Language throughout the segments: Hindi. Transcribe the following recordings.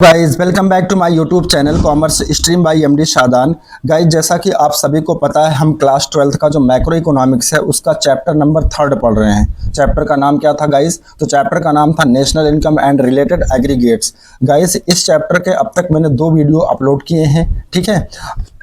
Guys welcome back to my YouTube channel commerce stream by MD Shadan. Guys जैसा कि आप सभी को पता है हम क्लास 12th का जो मैक्रो इकोनॉमिक्स है उसका चैप्टर नंबर 3 पढ़ रहे हैं। चैप्टर का नाम क्या था गाइज? तो चैप्टर का नाम था national income and related aggregates. Guys इस चैप्टर के अब तक मैंने 2 वीडियो अपलोड किए हैं, ठीक है।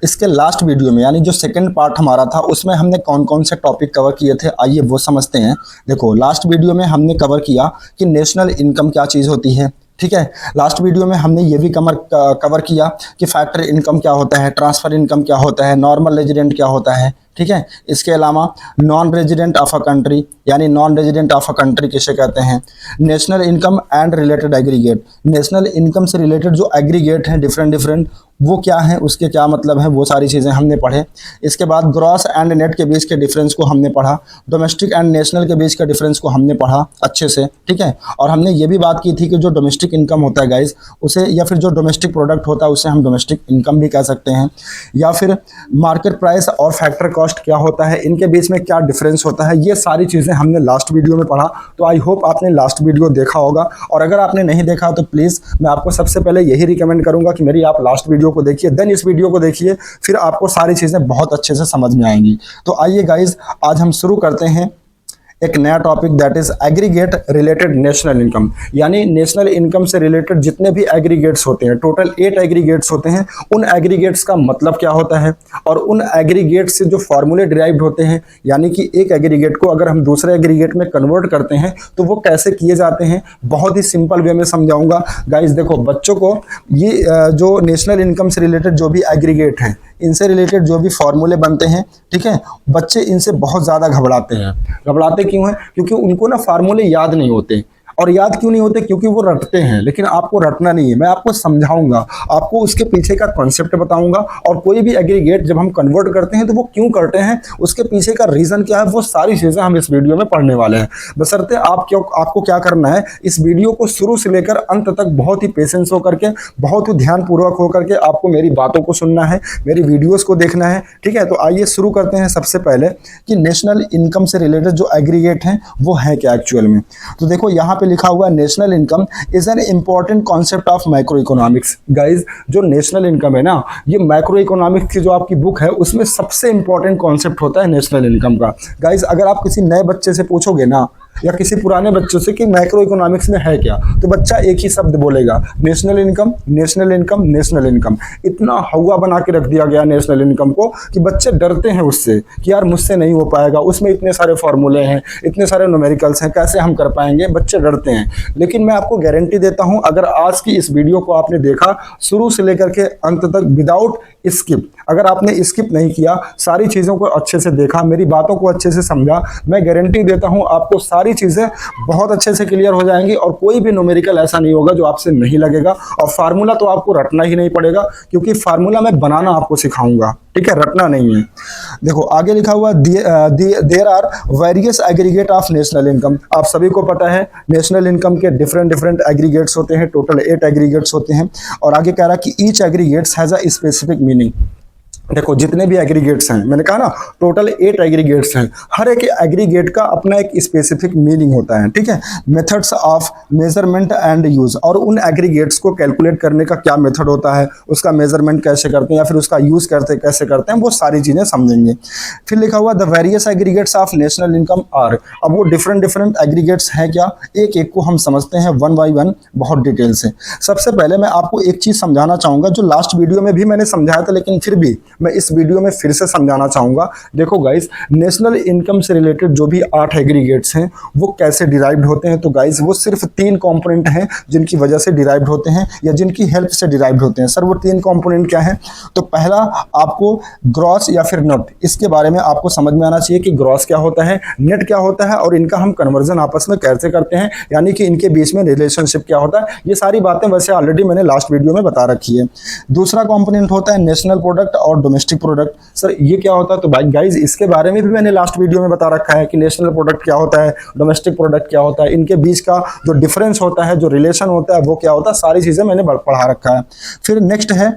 इसके लास्ट वीडियो में यानी जो सेकंड पार्ट हमारा था उसमें हमने कौन कौन से टॉपिक कवर किए थे, आइए वो समझते हैं। देखो लास्ट वीडियो में हमने कवर किया कि नेशनल इनकम क्या चीज़ होती है, ठीक है। लास्ट वीडियो में हमने ये भी कवर किया कि फैक्टर इनकम क्या होता है, ट्रांसफर इनकम क्या होता है, नॉर्मल रेजिडेंट क्या होता है, ठीक है। इसके अलावा non resident of a country यानी non resident of a country किसे कहते हैं, national income and related aggregate, national income से रिलेटेड जो एग्रीगेट हैं डिफरेंट वो क्या है, उसके क्या मतलब है, वो सारी चीज़ें हमने पढ़े। इसके बाद ग्रॉस एंड नेट के बीच के डिफरेंस को हमने पढ़ा, डोमेस्टिक एंड नेशनल के बीच का डिफरेंस को हमने पढ़ा अच्छे से, ठीक है। और हमने ये भी बात की थी कि जो डोमेस्टिक इनकम होता है गाइस उसे, या फिर जो डोमेस्टिक प्रोडक्ट होता है उसे हम डोमेस्टिक इनकम भी कह सकते हैं, या फिर मार्केट प्राइस और फैक्टर कॉस्ट क्या होता है, इनके बीच में क्या डिफरेंस होता है, ये सारी चीज़ें हमने लास्ट वीडियो में पढ़ा। तो आई होप आपने लास्ट वीडियो देखा होगा, और अगर आपने नहीं देखा तो प्लीज़ मैं आपको सबसे पहले यही रिकमेंड करूंगा कि मेरी आप लास्ट वीडियो को देखिए, देन इस वीडियो को देखिए, फिर आपको सारी चीज़ें बहुत अच्छे से समझ में आएंगी। तो आइए गाइज आज हम शुरू करते हैं एक नया topic, that is aggregate related national income. यानी नेशनल इनकम से रिलेटेड जितने भी एग्रीगेट्स होते हैं, टोटल 8 एग्रीगेट्स होते हैं, उन एग्रीगेट्स का मतलब क्या होता है और उन एग्रीगेट से जो फार्मूले डिराइव्ड होते हैं, यानी कि एक एग्रीगेट को अगर हम दूसरे एग्रीगेट में कन्वर्ट करते हैं तो वो कैसे किए जाते हैं, बहुत ही सिंपल वे में समझाऊंगा। गाइज देखो बच्चों को ये जो नेशनल इनकम से रिलेटेड जो भी एग्रीगेट हैं, इनसे रिलेटेड जो भी फॉर्मूले बनते हैं, ठीक है, बच्चे इनसे बहुत ज़्यादा घबराते हैं। घबराते क्यों हैं? क्योंकि उनको ना फार्मूले याद नहीं होते। और याद क्यों नहीं होते? क्योंकि वो रटते हैं। लेकिन आपको रटना नहीं है, मैं आपको समझाऊंगा, आपको उसके पीछे का कॉन्सेप्ट बताऊंगा, और कोई भी एग्रीगेट जब हम कन्वर्ट करते हैं तो वो क्यों करते हैं, उसके पीछे का रीजन क्या है, वो सारी चीजें हम इस वीडियो में पढ़ने वाले हैं। बशर्ते आपको क्या करना है, इस वीडियो को शुरू से लेकर अंत तक बहुत ही पेशेंस होकर के, बहुत ही ध्यानपूर्वक होकर के आपको मेरी बातों को सुनना है, मेरी वीडियोस को देखना है, ठीक है। तो आइए शुरू करते हैं सबसे पहले कि नेशनल इनकम से रिलेटेड जो एग्रीगेट हैं वो है क्या एक्चुअल में। तो देखो यहाँ पे लिखा हुआ national income is an important concept of micro economics. Guys जो नेशनल इनकम है ना, ये माइक्रो इकोनॉमिक्स की जो आपकी बुक है उसमें सबसे इंपॉर्टेंट कॉन्सेप्ट होता है नेशनल इनकम का। गाइज अगर आप किसी नए बच्चे से पूछोगे ना, या किसी पुराने बच्चों से कि माइक्रो इकोनॉमिक्स में है क्या, तो बच्चा एक ही शब्द बोलेगा, national income, national income, national income. इतना हवा बना के रख दिया गया नेशनल इनकम को कि बच्चे डरते हैं उससे कि यार मुझसे नहीं हो पाएगा, उसमें इतने सारे फॉर्मूले हैं, इतने सारे न्यूमेरिकल्स हैं, कैसे हम कर पाएंगे, बच्चे डरते हैं। लेकिन मैं आपको गारंटी देता हूं, अगर आज की इस वीडियो को आपने देखा शुरू से लेकर के अंत तक विदाउट स्किप, अगर आपने स्किप नहीं किया, सारी चीज़ों को अच्छे से देखा, मेरी बातों को अच्छे से समझा, मैं गारंटी देता हूं आपको सारी चीज़ें बहुत अच्छे से क्लियर हो जाएंगी, और कोई भी न्यूमेरिकल ऐसा नहीं होगा जो आपसे नहीं लगेगा। और फार्मूला तो आपको रटना ही नहीं पड़ेगा, क्योंकि फार्मूला मैं बनाना आपको सिखाऊंगा, ठीक है, रटना नहीं है। देखो आगे लिखा हुआ there are various aggregate of national income. आप सभी को पता है नेशनल इनकम के डिफरेंट एग्रीगेट्स होते हैं, टोटल 8 एग्रीगेट्स होते हैं। और आगे कह रहा है कि each aggregates has a specific meaning. देखो जितने भी एग्रीगेट्स हैं, मैंने कहा ना टोटल 8 एग्रीगेट्स हैं, हर एक एग्रीगेट का अपना एक स्पेसिफिक मीनिंग होता है, ठीक है। Methods of measurement and use, और उन एग्रीगेट्स को कैलकुलेट करने का क्या मेथड होता है, उसका मेजरमेंट कैसे करते हैं या फिर उसका यूज कैसे करते हैं, वो सारी चीजें समझेंगे। फिर लिखा हुआ the various aggregates of national income are. अब वो डिफरेंट एग्रीगेट्स हैं क्या, एक एक को हम समझते हैं वन बाई वन बहुत डिटेल से। सबसे पहले मैं आपको एक चीज समझाना चाहूंगा जो लास्ट वीडियो में भी मैंने समझाया था, लेकिन फिर भी मैं इस वीडियो में फिर से समझाना चाहूंगा। देखो गाइस नेशनल इनकम से रिलेटेड जो भी 8 एग्रीगेट्स हैं वो कैसे डिराइव्ड होते हैं, तो गाइस वो सिर्फ 3 कंपोनेंट हैं जिनकी वजह से डिराइव्ड होते हैं या जिनकी हेल्प से डिराइव्ड होते हैं। सर वो 3 कंपोनेंट क्या हैं? तो पहला आपको ग्रॉस या फिर नेट, इसके बारे में आपको समझ में आना चाहिए कि ग्रॉस क्या होता है, नेट क्या होता है, और इनका हम कन्वर्जन आपस में कैसे करते हैं, यानी कि इनके बीच में रिलेशनशिप क्या होता है। ये सारी बातें वैसे ऑलरेडी मैंने लास्ट वीडियो में बता रखी है। दूसरा कंपोनेंट होता है नेशनल प्रोडक्ट और डोमेस्टिक प्रोडक्ट। सर ये क्या होता है? तो भाई गाइज इसके बारे में भी मैंने लास्ट वीडियो में बता रखा है कि नेशनल प्रोडक्ट क्या होता है, डोमेस्टिक प्रोडक्ट क्या होता है, इनके बीच का जो डिफरेंस होता है, जो रिलेशन होता है वो क्या होता है, सारी चीजें मैंने पढ़ा रखा है। फिर नेक्स्ट है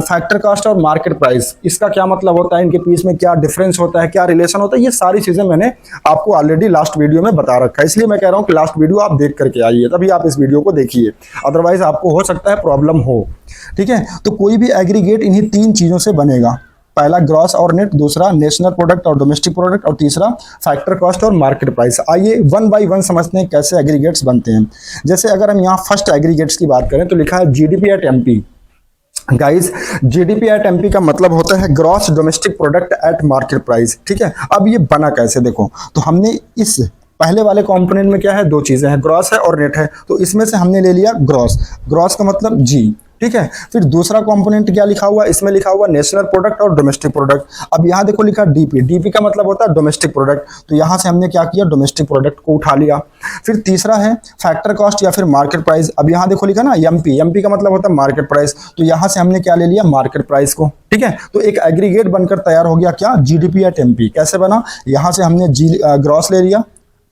फैक्टर कॉस्ट और मार्केट प्राइस, इसका क्या मतलब होता है, इनके बीच में क्या डिफरेंस होता है, क्या रिलेशन होता है, ये सारी चीजें मैंने आपको ऑलरेडी लास्ट वीडियो में बता रखा है। इसलिए मैं कह रहा हूं कि लास्ट वीडियो आप देख करके आइए, तभी आप इस वीडियो को देखिए, अदरवाइज आपको हो सकता है प्रॉब्लम हो। ठीक है, तो कोई भी एग्रीगेट इन्हीं तीन चीजों से बनेगा, पहला ग्रॉस और नेट, दूसरा नेशनल प्रोडक्ट और डोमेस्टिक प्रोडक्ट, और तीसरा फैक्टर कॉस्ट और मार्केट प्राइस। आइए वन बाय वन समझते हैं कैसे एग्रीगेट्स बनते हैं। जैसे अगर हम यहाँ फर्स्ट एग्रीगेट्स की बात करें तो लिखा है GDP at MP. Guys GDP at MP का मतलब होता है gross domestic product at market price. ठीक है, अब ये बना कैसे, देखो तो हमने इस पहले वाले कंपोनेंट में क्या है, दो चीजें हैं, ग्रॉस है और नेट है, तो इसमें से हमने ले लिया ग्रॉस, ग्रॉस का मतलब जी। ठीक है, फिर दूसरा कंपोनेंट क्या लिखा हुआ, इसमें लिखा हुआ नेशनल प्रोडक्ट और डोमेस्टिक प्रोडक्ट। अब यहाँ देखो लिखा डीपी, डीपी का मतलब होता है डोमेस्टिक प्रोडक्ट, तो यहाँ से हमने क्या किया, डोमेस्टिक प्रोडक्ट को उठा लिया। फिर तीसरा है फैक्टर कॉस्ट या फिर मार्केट प्राइस। अब यहाँ देखो लिखा ना एमपी, एमपी का मतलब होता है मार्केट प्राइस, तो यहाँ से हमने क्या ले लिया, मार्केट प्राइस को। ठीक है, तो एक एग्रीगेट बनकर तैयार हो गया क्या, जीडीपी एट एमपी। कैसे बना, यहाँ से हमने ग्रॉस ले लिया,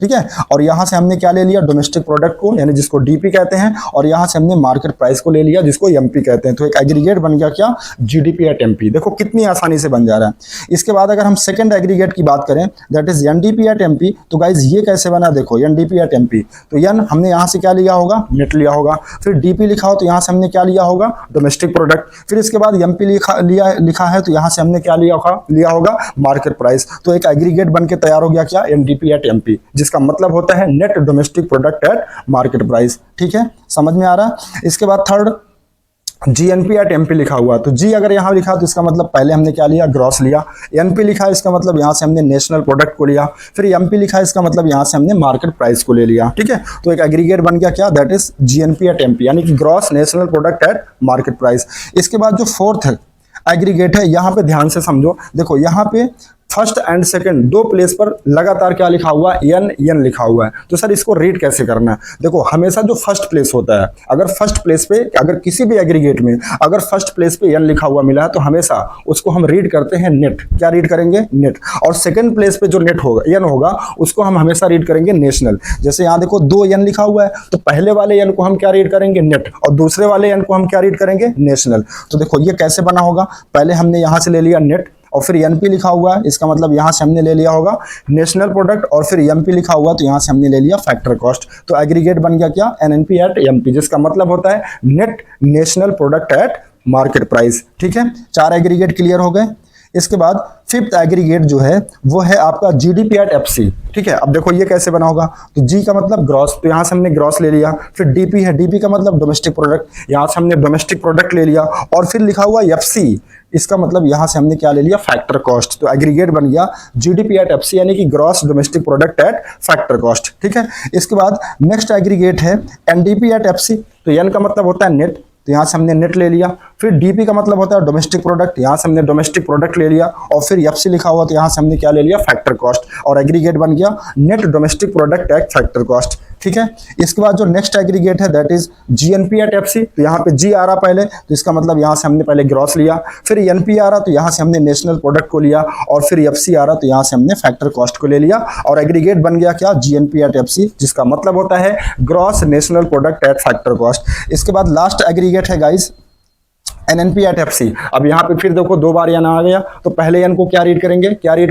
ठीक है, और यहां से हमने क्या ले लिया, डोमेस्टिक प्रोडक्ट को, यानी जिसको डीपी कहते हैं, और यहां से हमने मार्केट प्राइस को ले लिया जिसको एमपी कहते हैं। तो एक एग्रीगेट बन गया क्या, जीडीपी एट एमपी। देखो कितनी आसानी से बन जा रहा है। इसके बाद अगर हम सेकंड एग्रीगेट की बात करें that is NDP at MP, तो गाइज ये कैसे बना, देखो एनडीपी एट एमपी, तो एन हमने यहां से क्या लिया होगा, नेट लिया होगा, फिर डीपी लिखा हो तो यहां से हमने क्या लिया होगा, डोमेस्टिक प्रोडक्ट, फिर इसके बाद एमपी लिखा है तो यहां से हमने क्या लिया होगा मार्केट प्राइस। तो एक एग्रीगेट बन के तैयार हो गया क्या, एनडीपी एट एमपी, जिसका मतलब होता है net domestic product at market price. ठीक है, समझ में आ रहा है। इसके बाद थर्ड जीएनपी एट एमपी लिखा हुआ, तो जी अगर यहां लिखा तो इसका मतलब पहले हमने क्या लिया, ग्रॉस लिया। एनपी लिखा है इसका मतलब यहां से हमने नेशनल प्रोडक्ट को लिया। फिर एमपी लिखा है इसका मतलब यहां से हमने मार्केट प्राइस को ले लिया। ठीक है, तो एक एग्रीगेट बन गया क्या, that is GNP at MP, यानी कि gross national product at market price. इसके बाद जो फोर्थ एग्रीगेट है, यहां पे ध्यान से समझो, देखो यहां पे फर्स्ट एंड सेकंड दो प्लेस पर लगातार क्या लिखा हुआ, एन एन लिखा हुआ है। तो सर इसको रीड कैसे करना है, देखो हमेशा जो फर्स्ट प्लेस होता है, अगर फर्स्ट प्लेस पे, अगर किसी भी एग्रीगेट में अगर फर्स्ट प्लेस पे एन लिखा हुआ मिला है तो हमेशा उसको हम रीड करते हैं नेट। क्या रीड करेंगे, नेट। और सेकंड प्लेस पे जो नेट होगा, एन होगा, उसको हम हमेशा रीड करेंगे नेशनल। जैसे यहाँ देखो दो एन लिखा हुआ है, तो पहले वाले एन को हम क्या रीड करेंगे, नेट, और दूसरे वाले एन को हम क्या रीड करेंगे, नेशनल। तो देखो ये कैसे बना होगा, पहले हमने यहाँ से ले लिया नेट, और फिर एनपी लिखा हुआ है, इसका मतलब यहां से हमने ले लिया होगा नेशनल प्रोडक्ट, और फिर एमपी लिखा हुआ तो यहां से हमने ले लिया फैक्टर कॉस्ट। तो एग्रीगेट बन गया क्या, एनएनपी एट एमपी, जिसका मतलब होता है net national product at market price. ठीक है, चार एग्रीगेट क्लियर हो गए। इसके बाद फिफ्थ एग्रीगेट जो है वो है आपका जीडीपी एट एफसी। ठीक है, अब देखो ये कैसे बना होगा, तो जी का मतलब ग्रॉस, तो यहां से हमने ग्रॉस ले लिया। फिर डीपी है, डीपी का मतलब डोमेस्टिक प्रोडक्ट, यहां से हमने डोमेस्टिक प्रोडक्ट ले लिया, और फिर लिखा हुआ एफसी, इसका मतलब यहां से हमने क्या ले लिया, फैक्टर कॉस्ट। तो एग्रीगेट बन गया जीडीपी एट एफसी, यानी कि gross domestic product at factor cost. ठीक है, इसके बाद नेक्स्ट एग्रीगेट है एनडीपी एट एफसी, तो एन का मतलब होता है नेट, तो यहां से हमने नेट ले लिया। फिर डीपी का मतलब होता है डोमेस्टिक प्रोडक्ट, यहां से हमने डोमेस्टिक प्रोडक्ट ले लिया, और फिर एफसी लिखा हुआ तो यहां से हमने क्या ले लिया, फैक्टर कॉस्ट, और एग्रीगेट बन गया net domestic product at factor cost. ठीक है, इसके बाद जो नेक्स्ट एग्रीगेट है that is GNP at FC, तो यहाँ पे जी आ रहा पहले, तो इसका मतलब यहाँ से हमने पहले ग्रॉस लिया। फिर एनपी आ रहा तो यहाँ से हमने नेशनल प्रोडक्ट को लिया, और फिर एफसी आ रहा तो यहाँ से हमने फैक्टर कॉस्ट को ले लिया, और एग्रीगेट बन गया क्या, जीएनपी एट एफसी, जिसका मतलब होता है gross national product at factor cost. इसके बाद लास्ट एग्रीगेट है गाइस एनएनपी एट एफसी। अब यहाँ पे फिर देखो दो बार एन आ गया, तो पहले एन को क्या रीड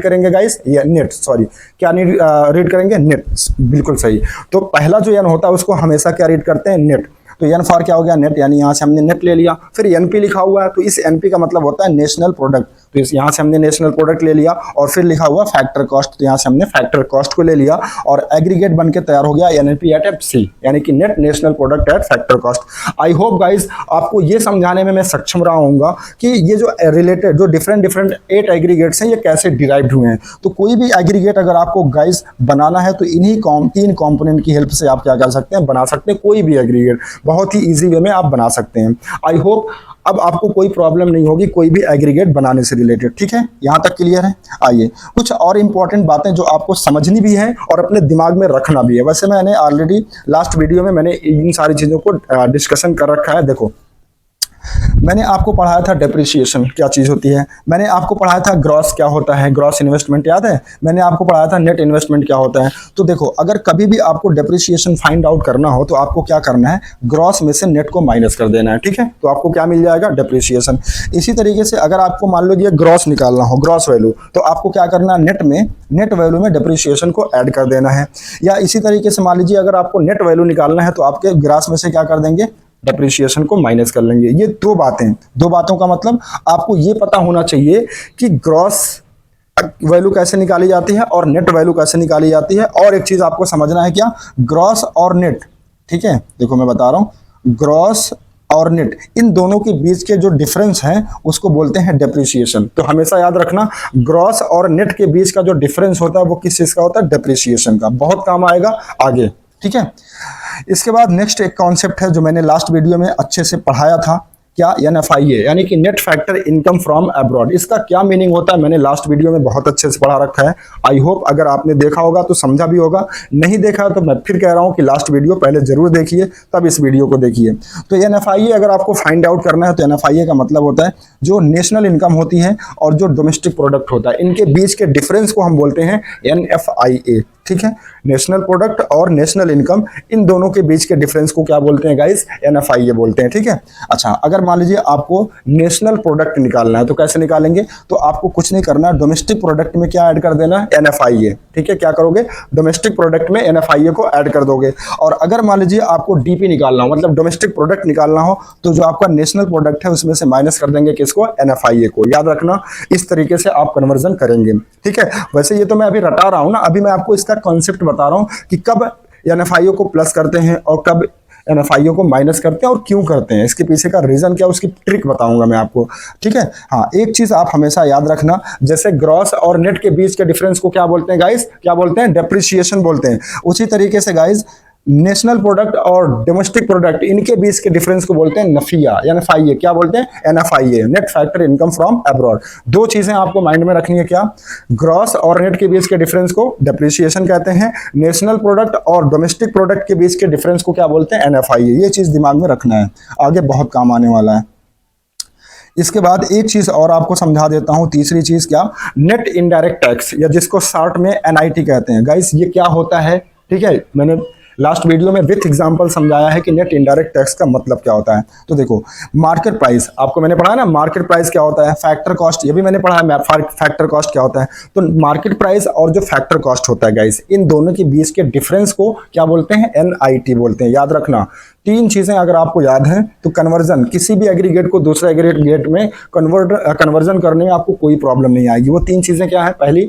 करेंगे गाइस, ये नेट, सॉरी क्या रीड करेंगे, नेट, बिल्कुल सही। तो पहला जो एन होता है उसको हमेशा क्या रीड करते हैं, नेट। तो एन फॉर क्या हो गया, नेट, यानी यहाँ से हमने नेट ले लिया। फिर एनपी लिखा हुआ है, तो इस एनपी का मतलब होता है नेशनल प्रोडक्ट, तो इस यहाँ से हमने नेशनल प्रोडक्ट ले लिया। और फिर लिखा हुआ फैक्टर कॉस्ट, तो यहाँ से हमने फैक्टर कॉस्ट को ले लिया, और एग्रीगेट बन के तैयार हो गया एनएनपी एट एफसी, यानी कि net national product at factor cost. I hope guys आपको ये समझाने में मैं सक्षम रहा हूँगा कि ये जो रिलेटेड जो डिफरेंट 8 एग्रीगेट्स हैं ये कैसे डिराइव्ड हुए हैं। तो कोई भी एग्रीगेट अगर आपको गाइज बनाना है तो इन्हीं 3 कंपोनेंट की हेल्प से आप क्या कर सकते हैं, बना सकते हैं कोई भी एग्रीगेट, बहुत ही ईजी वे में आप बना सकते हैं। आई होप अब आपको कोई प्रॉब्लम नहीं होगी कोई भी एग्रीगेट बनाने से रिलेटेड। ठीक है, यहां तक क्लियर है। आइए कुछ और इंपॉर्टेंट बातें जो आपको समझनी भी है और अपने दिमाग में रखना भी है। वैसे मैंने ऑलरेडी लास्ट वीडियो में मैंने इन सारी चीजों को डिस्कशन कर रखा है। देखो मैंने आपको पढ़ाया था डेप्रिसिएशन क्या चीज़ होती है, मैंने आपको पढ़ाया था ग्रॉस क्या होता है, ग्रॉस इन्वेस्टमेंट याद है, मैंने आपको पढ़ाया था नेट इन्वेस्टमेंट क्या होता है। तो देखो अगर कभी भी आपको डेप्रिसिएशन फाइंड आउट करना हो तो आपको क्या करना है, ग्रॉस में से नेट को माइनस कर देना है, ठीक है। तो आपको क्या मिल जाएगा, डेप्रिसिएशन। इसी तरीके से अगर आपको मान लो ये ग्रॉस निकालना हो, ग्रॉस वैल्यू, तो आपको क्या करना है, नेट वैल्यू में डेप्रिसिएशन को ऐड कर देना है। या इसी तरीके से मान लीजिए अगर आपको नेट वैल्यू निकालना है तो आपके ग्रॉस में से क्या कर देंगे, डेप्रिसिएशन को माइनस कर लेंगे। ये दो बातों का मतलब आपको ये पता होना चाहिए कि ग्रॉस वैल्यू कैसे निकाली जाती है और नेट वैल्यू कैसे निकाली जाती है। और एक चीज आपको समझना है क्या, ग्रॉस और नेट, ठीक है। देखो मैं बता रहा हूं, ग्रॉस और नेट इन दोनों के बीच के जो डिफरेंस है उसको बोलते हैं डेप्रिसिएशन। तो हमेशा याद रखना, ग्रॉस और नेट के बीच का जो डिफरेंस होता है वो किस चीज का होता है, डेप्रिसिएशन का। बहुत काम आएगा आगे, ठीक है। इसके बाद नेक्स्ट एक कॉन्सेप्ट है जो मैंने लास्ट वीडियो में अच्छे से पढ़ाया था, क्या, NFIA यानी कि net factor income from abroad. इसका क्या मीनिंग होता है मैंने लास्ट वीडियो में बहुत अच्छे से पढ़ा रखा है। आई होप अगर आपने देखा होगा तो समझा भी होगा, नहीं देखा तो मैं फिर कह रहा हूं कि लास्ट वीडियो पहले जरूर देखिए तब इस वीडियो को देखिए। तो NFIA अगर आपको फाइंड आउट करना है तो NFIA का मतलब होता है जो नेशनल इनकम होती है और जो डोमेस्टिक प्रोडक्ट होता है, इनके बीच के डिफरेंस को हम बोलते हैं NFIA, ठीक है। नेशनल प्रोडक्ट और नेशनल इनकम, इन दोनों के बीच के डिफरेंस को क्या बोलते हैं गाइस, NFIA बोलते हैं, ठीक है। अच्छा, अगर मान लीजिए आपको नेशनल प्रोडक्ट निकालना है तो कैसे निकालेंगे, तो आपको कुछ नहीं करना, डोमेस्टिक प्रोडक्ट में क्या ऐड कर देना, NFIA, ठीक है। क्या करोगे, डोमेस्टिक प्रोडक्ट में NFIA को ऐड कर दोगे। और अगर मान लीजिए आपको DP निकालना हो, मतलब डोमेस्टिक प्रोडक्ट निकालना हो, तो जो आपका नेशनल प्रोडक्ट है उसमें से माइनस कर देंगे किसको, NFIA को। याद रखना, इस तरीके से आप कन्वर्जन करेंगे, ठीक है। वैसे ये तो मैं अभी रटा रहा हूं ना, अभी मैं आपको इसका कॉन्सेप्ट बता रहा हूं कि कब NFIA को प्लस करते हैं और कब NFIA को माइनस करते हैं और क्यों करते हैं, इसके पीछे का रीजन क्या, उसकी ट्रिक बताऊंगा मैं आपको, ठीक है। हाँ, एक चीज आप हमेशा याद रखना, जैसे ग्रॉस और नेट के बीच के डिफरेंस को क्या बोलते हैं गाइस, क्या बोलते हैं, डेप्रिसिएशन बोलते हैं। उसी तरीके से गाइस नेशनल प्रोडक्ट और डोमेस्टिक प्रोडक्ट, इनके बीच के डिफरेंस को बोलते हैं NFIA, NFIA क्या बोलते हैं, NFIA, net factor income from abroad. दो चीजें आपको माइंड में रखनी है, क्या, ग्रॉस और नेट के बीच के डिफरेंस को डेप्रिसिएशन कहते हैं, नेशनल प्रोडक्ट और डोमेस्टिक प्रोडक्ट के बीच के डिफरेंस को क्या बोलते हैं, NFIA। ये चीज दिमाग में रखना है, आगे बहुत काम आने वाला है। इसके बाद एक चीज और आपको समझा देता हूं, तीसरी चीज क्या, नेट इनडायरेक्ट टैक्स, या जिसको शॉर्ट में NIT कहते हैं। गाइस ये क्या होता है, ठीक है, मैंने लास्ट वीडियो में विथ एग्जांपल समझाया है कि नेट इनडायरेक्ट टैक्स का मतलब क्या होता है। तो देखो, मार्केट प्राइस आपको मैंने पढ़ा ना, मार्केट प्राइस क्या होता है, फैक्टर कॉस्ट ये भी मैंने पढ़ा है, फैक्टर कॉस्ट क्या होता है। तो मार्केट प्राइस और जो फैक्टर कॉस्ट होता है गाइस, इन दोनों के बीच के डिफरेंस को क्या बोलते हैं, NIT बोलते हैं। याद रखना, तीन चीजें अगर आपको याद हैं तो कन्वर्जन, किसी भी एग्रीगेट को दूसरे एग्रीगेट में कन्वर्जन करने में आपको कोई प्रॉब्लम नहीं आएगी। वो तीन चीजें क्या है, पहली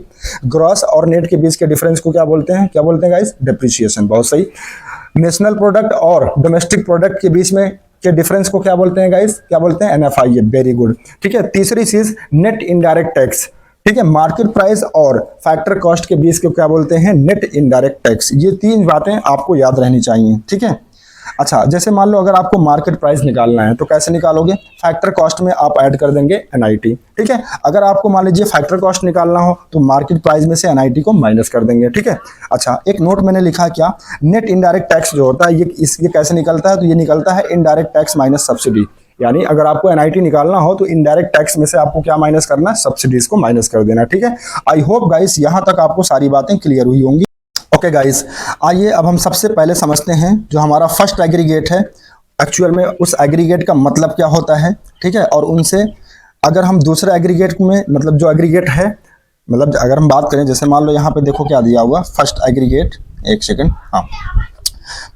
ग्रॉस और नेट के बीच के डिफरेंस को क्या बोलते हैं, गाइस, डेप्रिसिएशन। बहुत सही। नेशनल प्रोडक्ट और डोमेस्टिक प्रोडक्ट के बीच में के डिफरेंस को क्या बोलते हैं गाइस, क्या बोलते हैं, NFIA। वेरी गुड, ठीक है। तीसरी चीज नेट इनडायरेक्ट टैक्स, ठीक है, मार्केट प्राइस और फैक्टर कॉस्ट के बीच को क्या बोलते हैं, नेट इनडायरेक्ट टैक्स। ये तीन बातें आपको याद रहनी चाहिए, ठीक है। अच्छा, जैसे मान लो अगर आपको मार्केट प्राइस निकालना है तो कैसे निकालोगे, फैक्टर कॉस्ट में आप ऐड कर देंगे NIT, ठीक है। अगर आपको मान लीजिए फैक्टर कॉस्ट निकालना हो तो मार्केट प्राइस में से NIT को माइनस कर देंगे, ठीक है। अच्छा, एक नोट मैंने लिखा है, क्या, नेट इनडायरेक्ट टैक्स जो होता है ये कैसे निकलता है, तो ये निकलता है इनडायरेक्ट टैक्स माइनस सब्सिडी। यानी अगर आपको NIT निकालना हो तो इनडायरेक्ट टैक्स में से आपको क्या माइनस करना है, सब्सिडीज को माइनस कर देना, ठीक है। आई होप गाइस यहां तक आपको सारी बातें क्लियर हुई होंगी। ओके गाइस, आइए अब हम सबसे पहले समझते हैं जो हमारा फर्स्ट एग्रीगेट है, एक्चुअल में उस एग्रीगेट का मतलब क्या होता है, ठीक है। और उनसे अगर हम दूसरे एग्रीगेट में, मतलब जो एग्रीगेट है, मतलब अगर हम बात करें, जैसे मान लो यहाँ पे देखो क्या दिया हुआ, फर्स्ट एग्रीगेट, एक सेकंड, हाँ,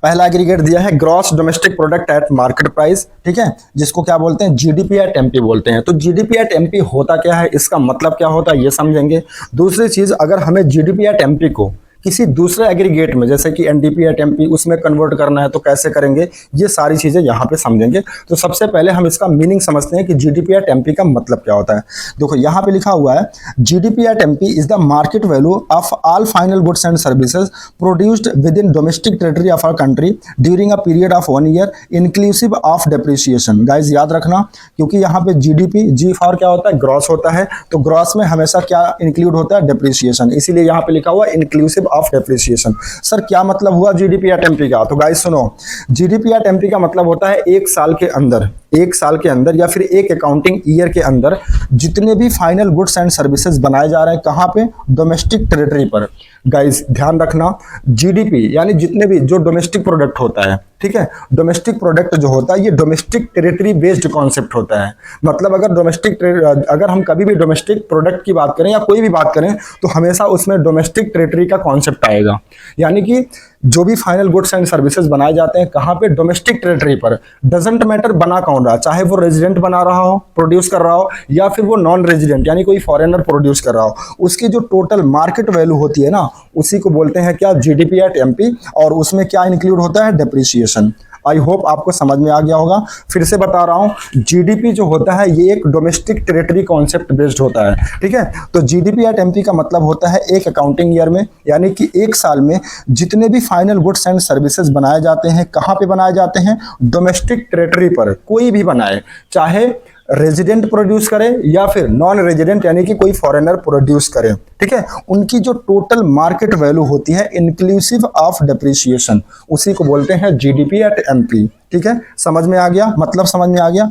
पहला एग्रीगेट दिया है gross domestic product at market price, ठीक है, जिसको क्या बोलते हैं, GDP एट MP बोलते हैं। तो GDP एट MP होता क्या है, इसका मतलब क्या होता है, ये समझेंगे। दूसरी चीज, अगर हमें GDP एट MP को किसी दूसरे एग्रीगेट में, जैसे कि NDP एट MP, उसमें कन्वर्ट करना है तो कैसे करेंगे, ये सारी चीजें यहाँ पे समझेंगे। तो सबसे पहले हम इसका मीनिंग समझते हैं कि GDP एट MP का मतलब क्या होता है। देखो यहाँ पे लिखा हुआ है, GDP at MP is the market value of all final goods and services produced within domestic territory of our country during a period of 1 year inclusive of depreciation. Guys याद रखना, क्योंकि यहाँ पे GDP, G फॉर क्या होता है, ग्रॉस होता है, तो ग्रॉस में हमेशा क्या इंक्लूड होता है, डेप्रिसिएशन, इसीलिए यहाँ पे लिखा हुआ इंक्लूसिव ऑफ डेप्रिसिएशन। सर क्या मतलब हुआ जीडीपी एट एमपी का? तो गाइस सुनो, जीडीपी एट एमपी का मतलब होता है एक साल के अंदर, एक साल के अंदर या फिर एक अकाउंटिंग ईयर के अंदर जितने भी फाइनल गुड्स एंड सर्विसेज बनाए जा रहे हैं, कहाँ पे? डोमेस्टिक टेरिटरी पर। गाइस ध्यान रखना, जीडीपी यानी जितने भी जो डोमेस्टिक प्रोडक्ट होता है, ठीक है, डोमेस्टिक प्रोडक्ट जो होता है ये डोमेस्टिक टेरिटरी बेस्ड कॉन्सेप्ट होता है। मतलब अगर हम कभी भी डोमेस्टिक प्रोडक्ट की बात करें या कोई भी बात करें तो हमेशा उसमें डोमेस्टिक टेरिटरी का कॉन्सेप्ट आएगा। यानी कि जो भी फाइनल गुड्स एंड सर्विसेज बनाए जाते हैं कहाँ पे? डोमेस्टिक टेरिटरी पर। डजेंट मैटर बना कौन रहा, चाहे वो रेजिडेंट बना रहा हो, प्रोड्यूस कर रहा हो, या फिर वो नॉन रेजिडेंट यानी कोई फॉरेनर प्रोड्यूस कर रहा हो, उसकी जो टोटल मार्केट वैल्यू होती है ना, उसी को बोलते हैं क्या? GDP at MP. और उसमें क्या इंक्लूड होता है? डेप्रिसिएशन। आई होप आपको समझ में आ गया होगा। फिर से बता रहा हूं, जीडीपी जो होता है ये एक डोमेस्टिक टेरिटरी कॉन्सेप्ट बेस्ड होता है, ठीक है। तो जीडीपी एट एमपी का मतलब होता है एक अकाउंटिंग ईयर में, यानी कि एक साल में जितने भी फाइनल गुड्स एंड सर्विसेज बनाए जाते हैं, कहां पे बनाए जाते हैं? डोमेस्टिक टेरिटरी पर। कोई भी बनाए, चाहे रेजिडेंट प्रोड्यूस करे या फिर नॉन रेजिडेंट यानी कि कोई फॉरेनर प्रोड्यूस करे, ठीक है, उनकी जो टोटल मार्केट वैल्यू होती है इंक्लूसिव ऑफ डेप्रिसिएशन, उसी को बोलते हैं जीडीपी एट एमपी। ठीक है, समझ में आ गया? मतलब समझ में आ गया?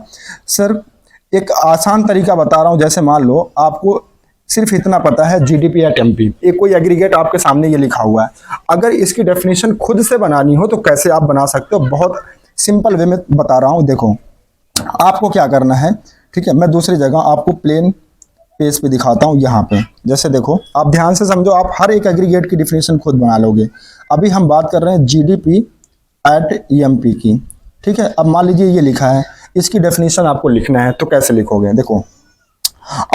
सर एक आसान तरीका बता रहा हूं, जैसे मान लो आपको सिर्फ इतना पता है जीडीपी एट एमपी, एक कोई एग्रीगेट आपके सामने ये लिखा हुआ है, अगर इसकी डेफिनेशन खुद से बनानी हो तो कैसे आप बना सकते हो? बहुत सिंपल वे में बता रहा हूं। देखो आपको क्या करना है, ठीक है, मैं दूसरी जगह आपको प्लेन पेज पे दिखाता हूं। यहाँ पे जैसे देखो, आप ध्यान से समझो, आप हर एक एग्रीगेट की डिफिनेशन खुद बना लोगे। अभी हम बात कर रहे हैं जीडीपी एट ईएमपी की, ठीक है। अब मान लीजिए ये लिखा है, इसकी डेफिनेशन आपको लिखना है, तो कैसे लिखोगे? देखो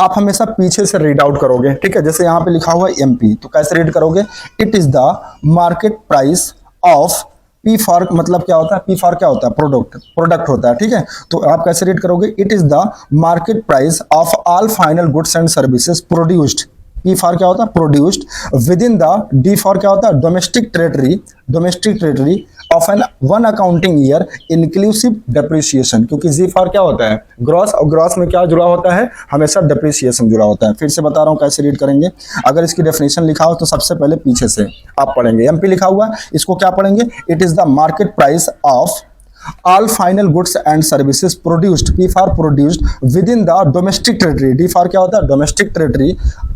आप हमेशा पीछे से रीड आउट करोगे, ठीक है। जैसे यहाँ पे लिखा हुआ है एमपी, तो कैसे रीड करोगे? It is the market price of P for, मतलब क्या होता है? पी फॉर क्या होता है? प्रोडक्ट होता है, ठीक है। तो आप कैसे रीड करोगे? It is the market price of all final goods and services produced. P for क्या होता है? Produced within the, D for क्या होता है? Domestic territory of an one accounting year inclusive depreciation, क्योंकि जी फॉर क्या होता है? ग्रॉस, और ग्रॉस में क्या जुड़ा होता है? हमेशा डेप्रिसिएशन जुड़ा होता है। फिर से बता रहा हूं कैसे रीड करेंगे। अगर इसकी डेफिनेशन लिखा हो तो सबसे पहले पीछे से आप पढ़ेंगे, एमपी लिखा हुआ है, इसको क्या पढ़ेंगे? It is the market price of all final goods and services produced, P for produced within the domestic territory, D for क्या होता है? domestic territory,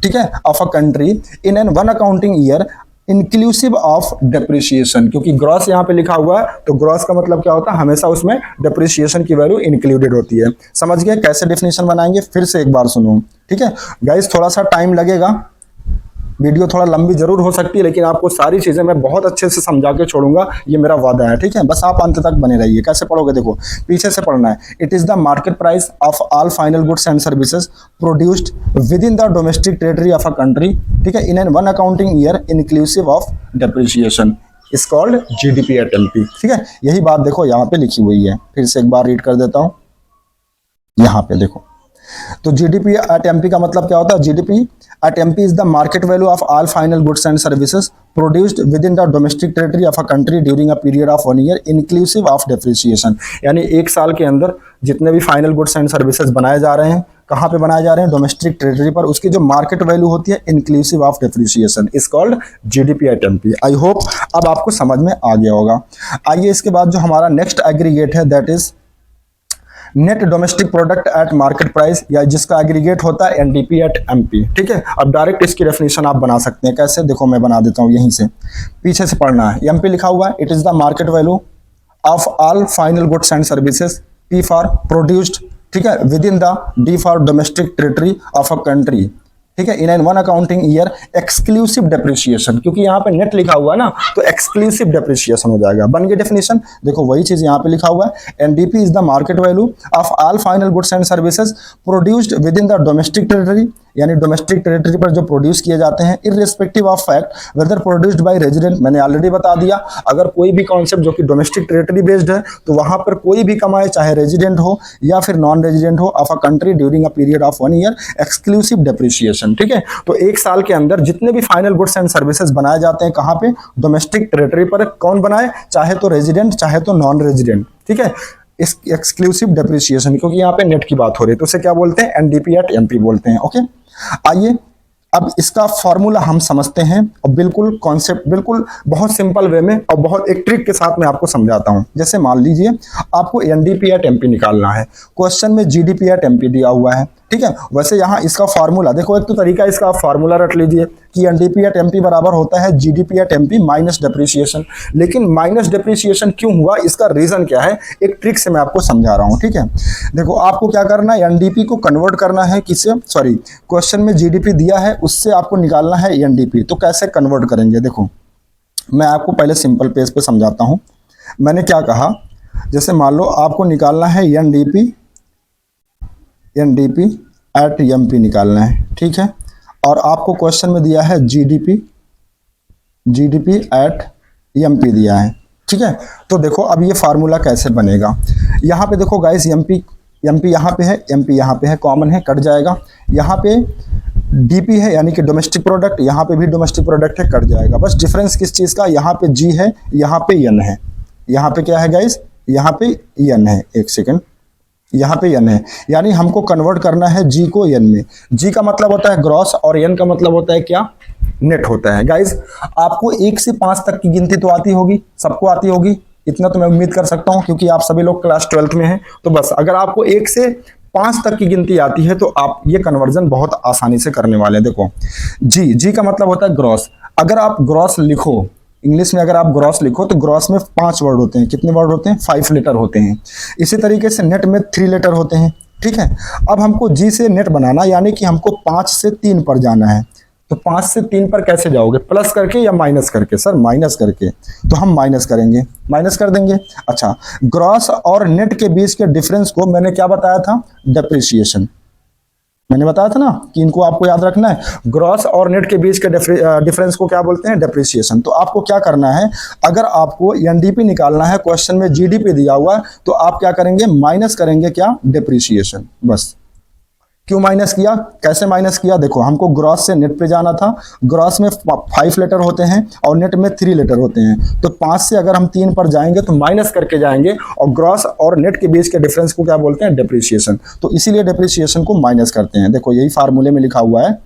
ठीक है, of a country in an one accounting year inclusive of depreciation. क्योंकि ग्रॉस यहाँ पे लिखा हुआ है, तो ग्रॉस का मतलब क्या होता है? हमेशा उसमें डेप्रिसिएशन की वैल्यू इंक्लूडेड होती है। समझ गए कैसे डेफिनेशन बनाएंगे? फिर से एक बार सुनो, ठीक है गाइस, थोड़ा सा टाइम लगेगा, वीडियो थोड़ा लंबी जरूर हो सकती है, लेकिन आपको सारी चीजें मैं बहुत अच्छे से समझा के छोड़ूंगा, ये मेरा वादा है, ठीक है। बस आप अंत तक बने रहिए। कैसे पढ़ोगे? देखो पीछे से पढ़ना है। It is the market price of all final goods and services produced within the domestic territory of a country, ठीक है, in an one accounting year inclusive of depreciation, is called GDP at MP, ठीक है। यही बात देखो यहाँ पे लिखी हुई है, फिर से एक बार रीड कर देता हूँ। यहाँ पे देखो, तो जीडीपी एट एमपी का मतलब क्या होता है? GDP at MP is the market value of all final goods and services produced within the domestic territory of a country during a period of 1 year inclusive of depreciation. यानी एक साल के अंदर जितने भी फाइनल गुड्स एंड सर्विसेज बनाए जा रहे हैं, कहाँ पे बनाए जा रहे हैं? डोमेस्टिक टेरिटरी पर, उसकी जो मार्केट वैल्यू होती है inclusive of depreciation is called GDP at MP. I hope अब आपको समझ में आ गया होगा। आइए इसके बाद जो हमारा नेक्स्ट एग्रीगेट है, that is net domestic product at market price, या जिसका एग्रीगेट होता है एनडीपी एट एमपी, ठीक है। अब डायरेक्ट इसकी डेफिनेशन आप बना सकते हैं। कैसे? देखो मैं बना देता हूं, यहीं से पीछे से पढ़ना है। एमपी लिखा हुआ है, it is the market value of all final goods and services, P for produced, ठीक है, with in the, D for domestic territory of a country, ठीक है, in an one accounting year exclusive depreciation. क्योंकि यहाँ पे नेट लिखा हुआ है ना, तो एक्सक्लूसिव डेप्रिसिएशन हो जाएगा। बन गई डेफिनेशन। देखो वही चीज यहाँ पे लिखा हुआ है, NDP is the market value of all final goods and services produced within the domestic territory, यानी डोमेस्टिक टेरिटरी पर जो प्रोड्यूस किए जाते हैं, irrespective of fact whether produced by resident. मैंने ऑलरेडी बता दिया, अगर कोई भी कॉन्सेप्ट जो कि डोमेस्टिक टेरिटरी बेस्ड है, तो वहां पर कोई भी कमाए, चाहे रेजिडेंट हो या फिर नॉन रेजिडेंट हो, of a country during a period of 1 year exclusive depreciation, ठीक है। तो एक साल के अंदर जितने भी फाइनल गुड्स एंड सर्विसेज बनाए जाते हैं, कहां पे? डोमेस्टिक टेरिटरी पर। कौन बनाए? चाहे तो रेजिडेंट, चाहे तो नॉन रेजिडेंट, ठीक है। इस एक्सक्लूसिव डेप्रिसिएशन, क्योंकि यहाँ पे नेट की बात हो रही है, तो उसे क्या बोलते हैं? एनडीपी एट एमपी बोलते हैं। ओके, आइए अब इसका फॉर्मूला हम समझते हैं और बिल्कुल कॉन्सेप्ट बिल्कुल बहुत सिंपल वे में और बहुत एक ट्रिक के साथ मैं आपको समझाता हूं। जैसे मान लीजिए आपको एनडीपी या टेम्पी निकालना है, क्वेश्चन में जीडीपी या टेम्पी दिया हुआ है, ठीक है। वैसे यहाँ इसका फार्मूला देखो, एक तो तरीका इसका आप फार्मूला रट लीजिए कि एनडीपी या टेम्पी बराबर होता है जीडीपी या टेम्पी माइनस डेप्रिसिएशन। लेकिन माइनस डेप्रिसिएशन क्यों हुआ, इसका रीजन क्या है, एक ट्रिक से मैं आपको समझा रहा हूँ, ठीक है। देखो आपको क्या करना है, एनडीपी को कन्वर्ट करना है किससे, सॉरी क्वेश्चन में जीडीपी दिया है उससे आपको निकालना है एनडीपी। तो कैसे कन्वर्ट करेंगे, देखो मैं आपको पहले सिंपल पेज पे समझाता हूँ। मैंने क्या कहा, जैसे मान लो आपको निकालना है एनडीपी एट एमपी निकालना है, ठीक है। और आपको क्वेश्चन में दिया है जीडीपी एट एमपी दिया है, ठीक है। तो देखो अब ये फार्मूला कैसे बनेगा, यहाँ पे देखो गाइस एमपी यहाँ पे है, एमपी यहाँ पे है, कॉमन है, कट जाएगा। यहाँ पे डीपी है यानी कि डोमेस्टिक प्रोडक्ट, यहाँ पे भी डोमेस्टिक प्रोडक्ट है, कट जाएगा। बस डिफरेंस किस चीज़ का, यहाँ पे जी है, यहाँ पे एन है। यहाँ पे क्या है गाइस, यहाँ पे एन है, एक सेकेंड, यहाँ पे एन है, यानी हमको कन्वर्ट करना है जी को एन में। जी का मतलब होता है ग्रॉस और एन का मतलब होता है क्या, नेट होता है। गाइस आपको 1 से 5 तक की गिनती तो आती होगी, सबको आती होगी, इतना तो मैं उम्मीद कर सकता हूं क्योंकि आप सभी लोग क्लास 12th में हैं। तो बस अगर आपको 1 से 5 तक की गिनती आती है तो आप ये कन्वर्जन बहुत आसानी से करने वाले हैं। देखो जी का मतलब होता है ग्रॉस। अगर आप ग्रॉस लिखो इंग्लिश में, अगर आप ग्रॉस लिखो तो ग्रॉस में 5 वर्ड होते हैं। कितने वर्ड होते हैं, 5 लेटर होते हैं। इसी तरीके से नेट में 3 लेटर होते हैं, ठीक है। अब हमको जी से नेट बनाना, यानी कि हमको 5 से 3 पर जाना है। तो 5 से 3 पर कैसे जाओगे, प्लस करके या माइनस करके, सर माइनस करके। तो हम माइनस करेंगे, माइनस कर देंगे। अच्छा, ग्रॉस और नेट के बीच के डिफरेंस को मैंने क्या बताया था, डेप्रिसिएशन। मैंने बताया था ना कि इनको आपको याद रखना है, ग्रॉस और नेट के बीच के डिफरेंस को क्या बोलते हैं, डेप्रिसिएशन। तो आपको क्या करना है, अगर आपको एनडीपी निकालना है, क्वेश्चन में जीडीपी दिया हुआ है, तो आप क्या करेंगे, माइनस करेंगे क्या, डेप्रिसिएशन। बस क्यों माइनस किया, कैसे माइनस किया, देखो हमको ग्रॉस से नेट पे जाना था। ग्रॉस में 5 लेटर होते हैं और नेट में 3 लेटर होते हैं। तो 5 से अगर हम 3 पर जाएंगे तो माइनस करके जाएंगे, और ग्रॉस और नेट के बीच के डिफरेंस को क्या बोलते हैं, डेप्रिसिएशन। तो इसीलिए डेप्रिसिएशन को माइनस करते हैं। देखो यही फार्मूले में लिखा हुआ है।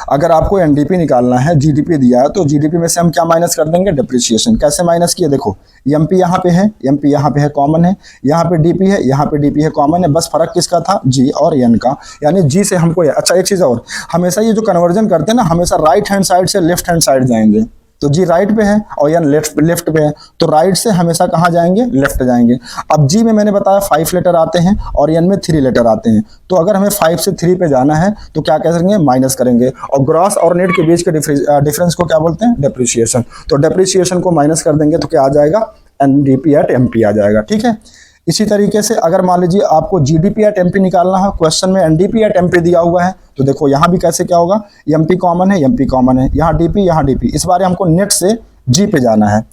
अगर आपको एनडीपी निकालना है, जीडीपी दिया है, तो जीडीपी में से हम क्या माइनस कर देंगे, डेप्रिसिएशन। कैसे माइनस किए, देखो एमपी यहाँ पे है, एमपी यहाँ पे है, कॉमन है। यहाँ पे डीपी है, यहाँ पे डीपी है, कॉमन है। बस फर्क किसका था, जी और एन का, यानी जी से हमको। अच्छा एक चीज़ और, हमेशा ये जो कन्वर्जन करते हैं ना, हमेशा राइट हैंड साइड से लेफ्ट हैंड साइड जाएंगे। तो जी राइट पे है और एन लेफ्ट पे है, तो राइट से हमेशा कहाँ जाएंगे, लेफ्ट जाएंगे। अब जी में मैंने बताया 5 लेटर आते हैं और एन में 3 लेटर आते हैं। तो अगर हमें 5 से 3 पे जाना है तो क्या करेंगे, माइनस करेंगे। और ग्रॉस और नेट के बीच के डिफरेंस को क्या बोलते हैं, डेप्रिसिएशन। तो डेप्रिसिएशन को माइनस कर देंगे तो क्या आ जाएगा, एनडीपी एट एमपी आ जाएगा, ठीक है। इसी तरीके से अगर मान लीजिए आपको जीडीपी एट एमपी निकालना है, क्वेश्चन में एनडीपी एट एमपी दिया हुआ है, तो देखो यहाँ भी कैसे क्या होगा, एमपी कॉमन है, एमपी कॉमन है, यहाँ डीपी। इस बार हमको नेट से जी पे जाना है,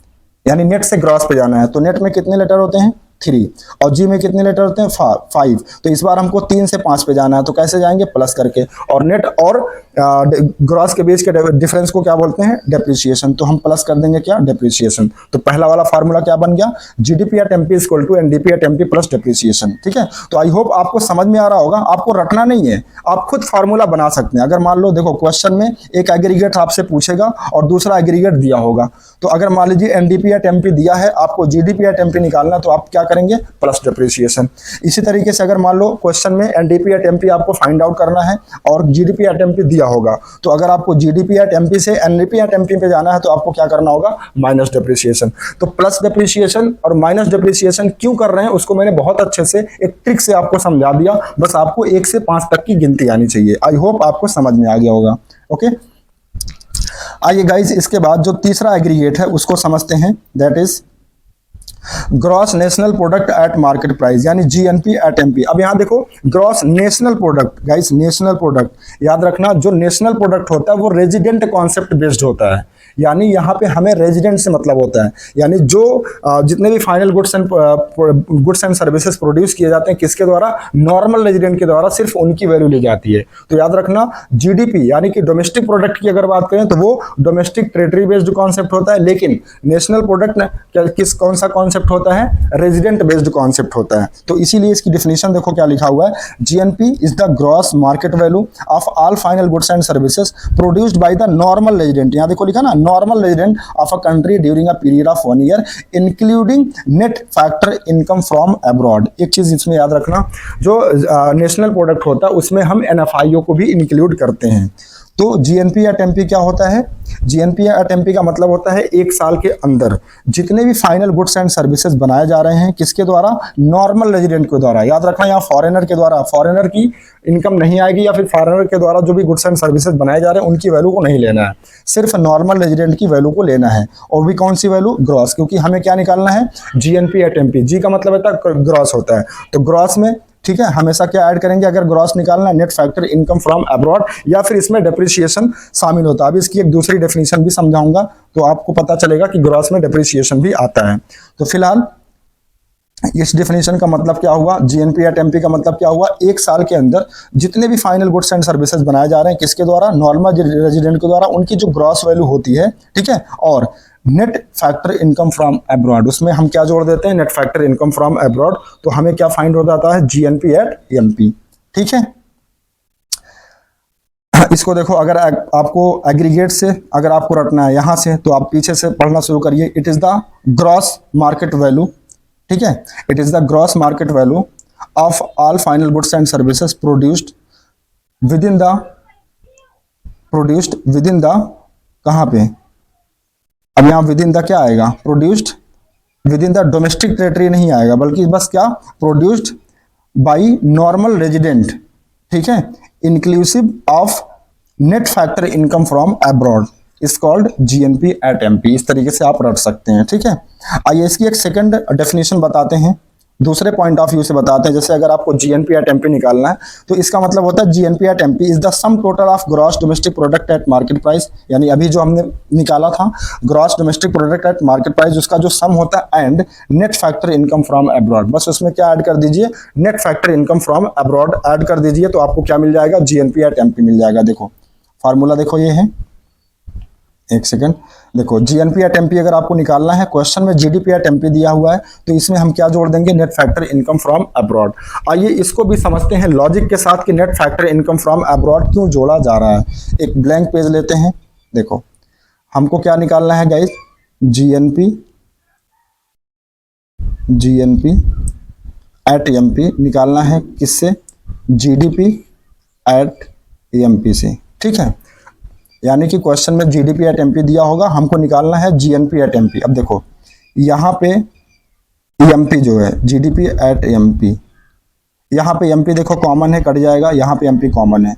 यानी नेट से ग्रॉस पे जाना है। तो नेट में कितने लेटर होते हैं, 3, और जी में कितने लेटर होते हैं, 5। तो इस बार हमको 3 से 5 पे जाना है, तो कैसे जाएंगे, प्लस करके। और नेट और ग्रॉस के बीच के डिफरेंस को क्या बोलते हैं, डेप्रिसिएशन। तो हम प्लस कर देंगे क्या, डेप्रिसिएशन। तो पहला वाला फार्मूला क्या बन गया, GDP at MP equal to NDP at MP plus depreciation, ठीक है। तो आई होप आपको समझ में आ रहा होगा। आपको रटना नहीं है, आप खुद फार्मूला बना सकते हैं। अगर मान लो देखो क्वेश्चन में एक एग्रीगेट आपसे पूछेगा और दूसरा एग्रीगेट दिया होगा, तो अगर मान लीजिए एनडीपी एट एमपी दिया है, आपको जीडीपी एट एमपी निकालना, तो आप क्या करेंगे, प्लस डेप्रिसिएशन। इसी तरीके से अगर मान लो क्वेश्चन में एनडीपी एट एमपी आपको फाइंड आउट करना है और जीडीपी एट एमपी दिया होगा, तो अगर आपको जीडीपी एट एमपी से एनडीपी एट एमपी पे जाना है, तो आपको क्या करना होगा, माइनस डेप्रिसिएशन। तो प्लस डेप्रिसिएशन और माइनस डेप्रिसिएशन क्यों कर रहे हैं, उसको मैंने बहुत अच्छे से एक ट्रिक से आपको समझा दिया। बस आपको 1 से 5 तक की गिनती आनी चाहिए। आई होप आपको समझ में आ गया होगा। ओके, आइए गाइस, इसके बाद जो तीसरा एग्रीगेट है उसको समझते हैं, that is gross national product at market price, यानी जीएनपी एट एमपी। अब यहाँ देखो gross national product, guys national product याद रखना, जो नेशनल प्रोडक्ट होता है वो रेजिडेंट कॉन्सेप्ट बेस्ड होता है। यानी यहाँ पे हमें रेजिडेंट से मतलब होता है, यानी जो जितने भी final goods and services produce किए जाते हैं किसके द्वारा, नॉर्मल रेजिडेंट के द्वारा, सिर्फ उनकी वैल्यू ली जाती है। तो याद रखना जीडीपी यानी कि डोमेस्टिक प्रोडक्ट की अगर बात करें तो वो डोमेस्टिक टेरिटरी बेस्ड कॉन्सेप्ट होता है, लेकिन नेशनल प्रोडक्ट कौन सा कॉन्सेप्ट होता है, रेजिडेंट बेस्ड कॉन्सेप्ट होता है। तो इसीलिए इसकी डिफिनेशन देखो क्या लिखा हुआ है, GNP is the gross market value of all final goods and services produced by the normal resident, यहां देखो लिखा ना, normal resident of a country during a period of 1 year including net factor income from abroad. एक चीज इसमें याद रखना, जो नेशनल प्रोडक्ट होता है उसमें हम एनएफआईओ को भी इंक्लूड करते हैं। तो जीएनपी या टेम्पी क्या होता है, जीएनपी या टेम्पी का मतलब होता है एक साल के अंदर जितने भी फाइनल गुड्स एंड सर्विसेज बनाए जा रहे हैं किसके द्वारा, नॉर्मल रेजिडेंट के द्वारा। याद रखना यहाँ फॉरेनर के द्वारा, फॉरेनर की इनकम नहीं आएगी, या फिर फॉरेनर के द्वारा जो भी गुड्स एंड सर्विसेज बनाए जा रहे हैं उनकी वैल्यू को नहीं लेना है, सिर्फ नॉर्मल रेजिडेंट की वैल्यू को लेना है। और भी कौन सी वैल्यू, ग्रॉस, क्योंकि हमें क्या निकालना है, जीएनपी या टेम्पी। जी का मतलब होता है ग्रॉस होता है, तो ग्रॉस में ठीक है हमेशा क्या ऐड करेंगे, अगर ग्रॉस निकालना है net factor income from abroad, या फिर इसमें डेप्रिसिएशन शामिल होता है। अब इसकी एक दूसरी डेफिनेशन भी समझाऊंगा तो आपको पता चलेगा कि ग्रॉस में डेप्रिसिएशन भी आता है। तो फिलहाल इस डेफिनेशन का मतलब क्या हुआ, जीएनपी या टेम्पी का मतलब क्या हुआ, एक साल के अंदर जितने भी फाइनल गुड्स एंड सर्विसेज बनाए जा रहे हैं किसके द्वारा, नॉर्मल रेजिडेंट के द्वारा, उनकी जो ग्रॉस वैल्यू होती है, ठीक है, और net factor income from abroad, उसमें हम क्या जोड़ देते हैं, net factor income from abroad, तो हमें क्या फाइंड हो जाता है, जीएनपी एट एमपी। ठीक है, इसको देखो, अगर आपको एग्रीगेट से अगर आपको रटना है यहां से, तो आप पीछे से पढ़ना शुरू करिए। It is the gross market value, ठीक है, it is the gross market value of all final goods and services produced within the कहां पे, अब यहां विद इन द क्या आएगा, produced within the domestic territory नहीं आएगा, बल्कि बस क्या, प्रोड्यूस्ड बाय नॉर्मल रेजिडेंट, ठीक है, inclusive of net factor income from abroad, is called GNP at MP. इस तरीके से आप रट सकते हैं। ठीक है, आइए इसकी एक सेकंड डेफिनेशन बताते हैं, दूसरे पॉइंट ऑफ व्यू से बताते हैं। जैसे अगर आपको जीएनपी एट एमपी निकालना है तो इसका मतलब होता है GNP at MP is the sum total of gross domestic product at market price, यानी अभी जो हमने निकाला था gross domestic product at market price, उसका जो सम होता है, and net factor income from abroad, बस उसमें क्या ऐड कर दीजिए, net factor income from abroad add कर दीजिए, तो आपको क्या मिल जाएगा, जीएनपी एट एमपी मिल जाएगा। देखो फार्मूला देखो ये है, एक सेकंड देखो, जीएनपी एट एमपी अगर आपको निकालना है, क्वेश्चन में जीडीपी एट एमपी दिया हुआ है, तो इसमें हम क्या जोड़ देंगे, net factor income from abroad. आइए इसको भी समझते हैं लॉजिक के साथ कि net factor income from abroad क्यों जोड़ा जा रहा है। एक ब्लैंक पेज लेते हैं, देखो हमको क्या निकालना है गाइस, जीएनपी एट एमपी निकालना है, किससे, जीडीपी एट एमपी से। ठीक है, यानी कि क्वेश्चन में जीडीपी एट एमपी दिया होगा, हमको निकालना है जीएनपी एट एमपी। अब देखो यहाँ पे एमपी जो है, जीडीपी एट एमपी, यहाँ पे एमपी देखो कॉमन है, कट जाएगा, यहाँ पे एमपी कॉमन है।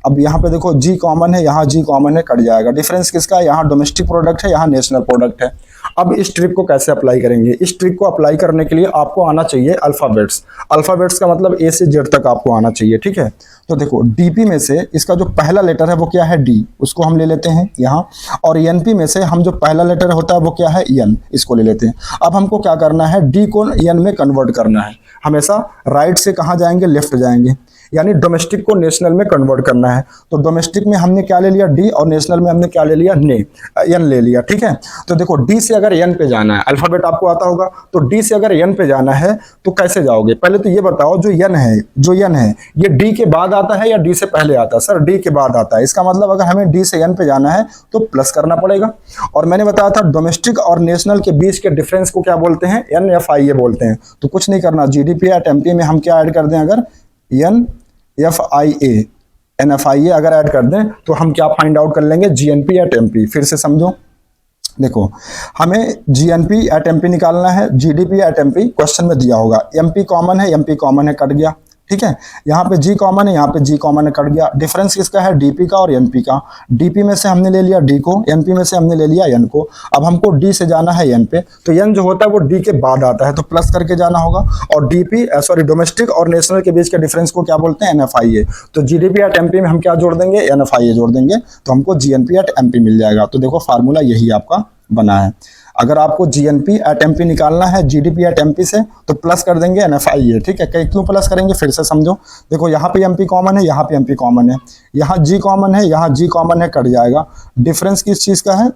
अब यहाँ पे देखो जी कॉमन है, यहाँ जी कॉमन है, कट जाएगा। डिफरेंस किसका है, यहाँ डोमेस्टिक प्रोडक्ट है, यहाँ नेशनल प्रोडक्ट है। अब इस ट्रिक को कैसे अप्लाई करेंगे, इस ट्रिक को अप्लाई करने के लिए आपको आना चाहिए अल्फाबेट्स। अल्फाबेट्स का मतलब ए से जेड तक आपको आना चाहिए। ठीक है, तो देखो डीपी में से इसका जो पहला लेटर है वो क्या है, डी, उसको हम ले लेते हैं यहाँ, और एनपी में से हम जो पहला लेटर होता है वो क्या है, एन, इसको ले लेते हैं। अब हमको क्या करना है, डी को एन में कन्वर्ट करना है। हमेशा राइट से कहाँ जाएंगे, लेफ्ट जाएंगे, यानी डोमेस्टिक को नेशनल में कन्वर्ट करना है। तो डोमेस्टिक में हमने क्या ले लिया, डी, और नेशनल में हमने क्या ले लिया, एन ले लिया। ठीक है, तो देखो डी से अगर एन पे जाना है, अल्फाबेट आपको आता होगा, तो डी से अगर एन पे जाना है तो कैसे जाओगे, पहले तो ये बताओ, जो एन है ये डी के बाद आता है या डी से पहले आता है, सर डी के बाद आता है। इसका मतलब अगर हमें डी से एन पे जाना है तो प्लस करना पड़ेगा। और मैंने बताया था डोमेस्टिक और नेशनल के बीच के डिफरेंस को क्या बोलते हैं, NFIA बोलते हैं। तो कुछ नहीं करना, जीडीपी एट एमपी में हम क्या ऐड कर दें, अगर NFIA अगर ऐड कर दें तो हम क्या फाइंड आउट कर लेंगे, जीएनपी एट एमपी। फिर से समझो, देखो हमें जीएनपी एट एमपी निकालना है, जीडीपी एट एमपी क्वेश्चन में दिया होगा, एमपी कॉमन है, कट गया, ठीक है। यहाँ पे जी कॉमन है, यहाँ पे जी कॉमन है, कट गया। डिफरेंस किसका है, डीपी का और एनपी का। डीपी में से हमने ले लिया डी को, एनपी में से हमने ले लिया एन को। अब हमको डी से जाना है एन पे, तो एन जो होता है वो डी के बाद आता है, तो प्लस करके जाना होगा। और डीपी सॉरी डोमेस्टिक और नेशनल के बीच के डिफरेंस को क्या बोलते हैं, एनएफआईए। तो जीडीपी एट एमपी में हम क्या जोड़ देंगे, एनएफआईए जोड़ देंगे, तो हमको जीएनपी एट एमपी मिल जाएगा। तो देखो फार्मूला यही आपका बना है। अगर आपको जीएनपी एट एमपी निकालना है जीडीपी एट एमपी से, तो प्लस कर देंगे एनएफआईए, ठीक है। क्यों प्लस करेंगे, फिर से समझो। देखो यहाँ पे एमपी कॉमन है, यहाँ पे एमपी कॉमन है, यहाँ जी कॉमन है, यहाँ जी कॉमन है, कट जाएगा। डिफरेंस किस चीज़ का है,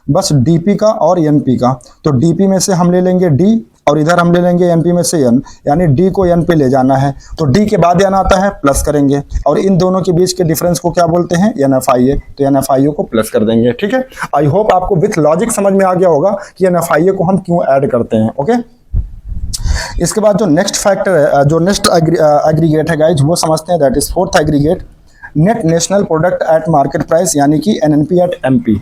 बस डीपी का और एनपी का। तो डीपी में से हम ले लेंगे डी और इधर हम ले लेंगे एनपी में से एन, यानी डी को एन पे ले जाना है, तो डी के बाद एन आता है, प्लस करेंगे। और इन दोनों के बीच के डिफरेंस को क्या बोलते हैं, एनएफआईए, तो एनएफआईए को प्लस कर देंगे, ठीक है। आई होप आपको विथ लॉजिक समझ में आ गया होगा कि एनएफआईए को हम क्यों ऐड करते हैं, ओके। इसके बाद जो नेक्स्ट फैक्टर है, जो नेक्स्ट एग्रीगेट है गाइज, वो समझते हैं, that is fourth aggregate, net national product at market price, यानी कि एनएनपी एट एमपी।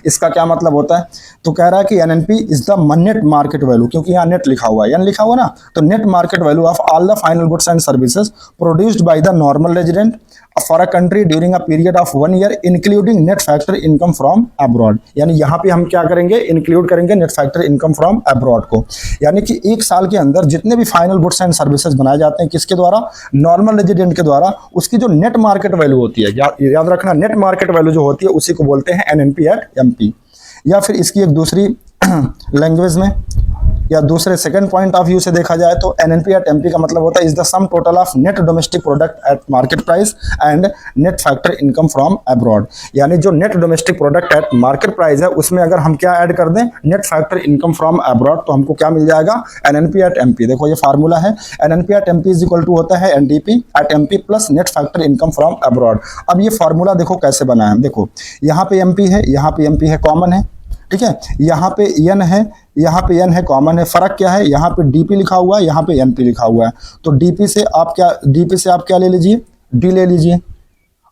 इसका क्या मतलब होता है, तो कह रहा है कि NNP is the net market value, क्योंकि यहाँ नेट लिखा हुआ है, एन लिखा हुआ ना, तो net market value of all the final goods and services produced by the normal resident for a country during a period of 1 year including net factor income from abroad. यानी यहाँ पे हम क्या करेंगे, इंक्लूड करेंगे net factor income from abroad को। यानी कि एक साल के अंदर जितने भी फाइनल गुड्स एंड सर्विसेज बनाए जाते हैं, किसके द्वारा, नॉर्मल रेजिडेंट के द्वारा, उसकी जो नेट मार्केट वैल्यू होती है, याद रखना, नेट मार्केट वैल्यू जो होती है उसी को बोलते हैं एनएनपी एट एमपी। या फिर इसकी एक दूसरी लैंग्वेज में या दूसरे सेकंड पॉइंट ऑफ व्यू से देखा जाए तो एनएनपी एट एमपी का मतलब होता है is the sum total of net domestic product at market price and net factor income from abroad. यानी जो net domestic product at market price है उसमें अगर हम क्या ऐड कर दें, net factor income from abroad, तो हमको क्या मिल जाएगा, एनएनपी एट एमपी। देखो ये फार्मूला है, NNP at MP is equal to होता है NDP at MP plus net factor income from abroad. अब ये फार्मूला देखो कैसे बना है, देखो यहाँ पे एमपी है, यहाँ पे एमपी है, कॉमन है, ठीक है। यहाँ पे एन है, यहाँ पे एन है, कॉमन है। फर्क क्या है, यहाँ पे डीपी लिखा हुआ है, यहाँ पे एनपी लिखा हुआ है, तो डीपी से आप क्या ले लीजिए, डी ले लीजिए,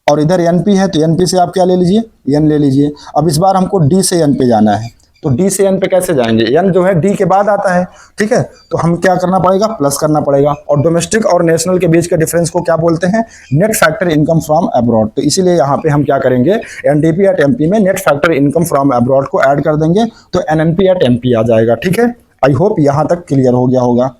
और इधर एनपी है तो एनपी से आप क्या ले लीजिए, एन ले लीजिए। अब इस बार हमको डी से एन पे जाना है, तो डी से एन पे कैसे जाएंगे, एन जो है डी के बाद आता है, ठीक है। तो हम क्या करना पड़ेगा, प्लस करना पड़ेगा। और डोमेस्टिक और नेशनल के बीच के डिफरेंस को क्या बोलते हैं, net factor income from abroad. तो इसीलिए यहाँ पे हम क्या करेंगे, एनडीपी एट एमपी में net factor income from abroad को ऐड कर देंगे, तो एनएनपी एट एमपी आ जाएगा, ठीक है। आई होप यहाँ तक क्लियर हो गया होगा।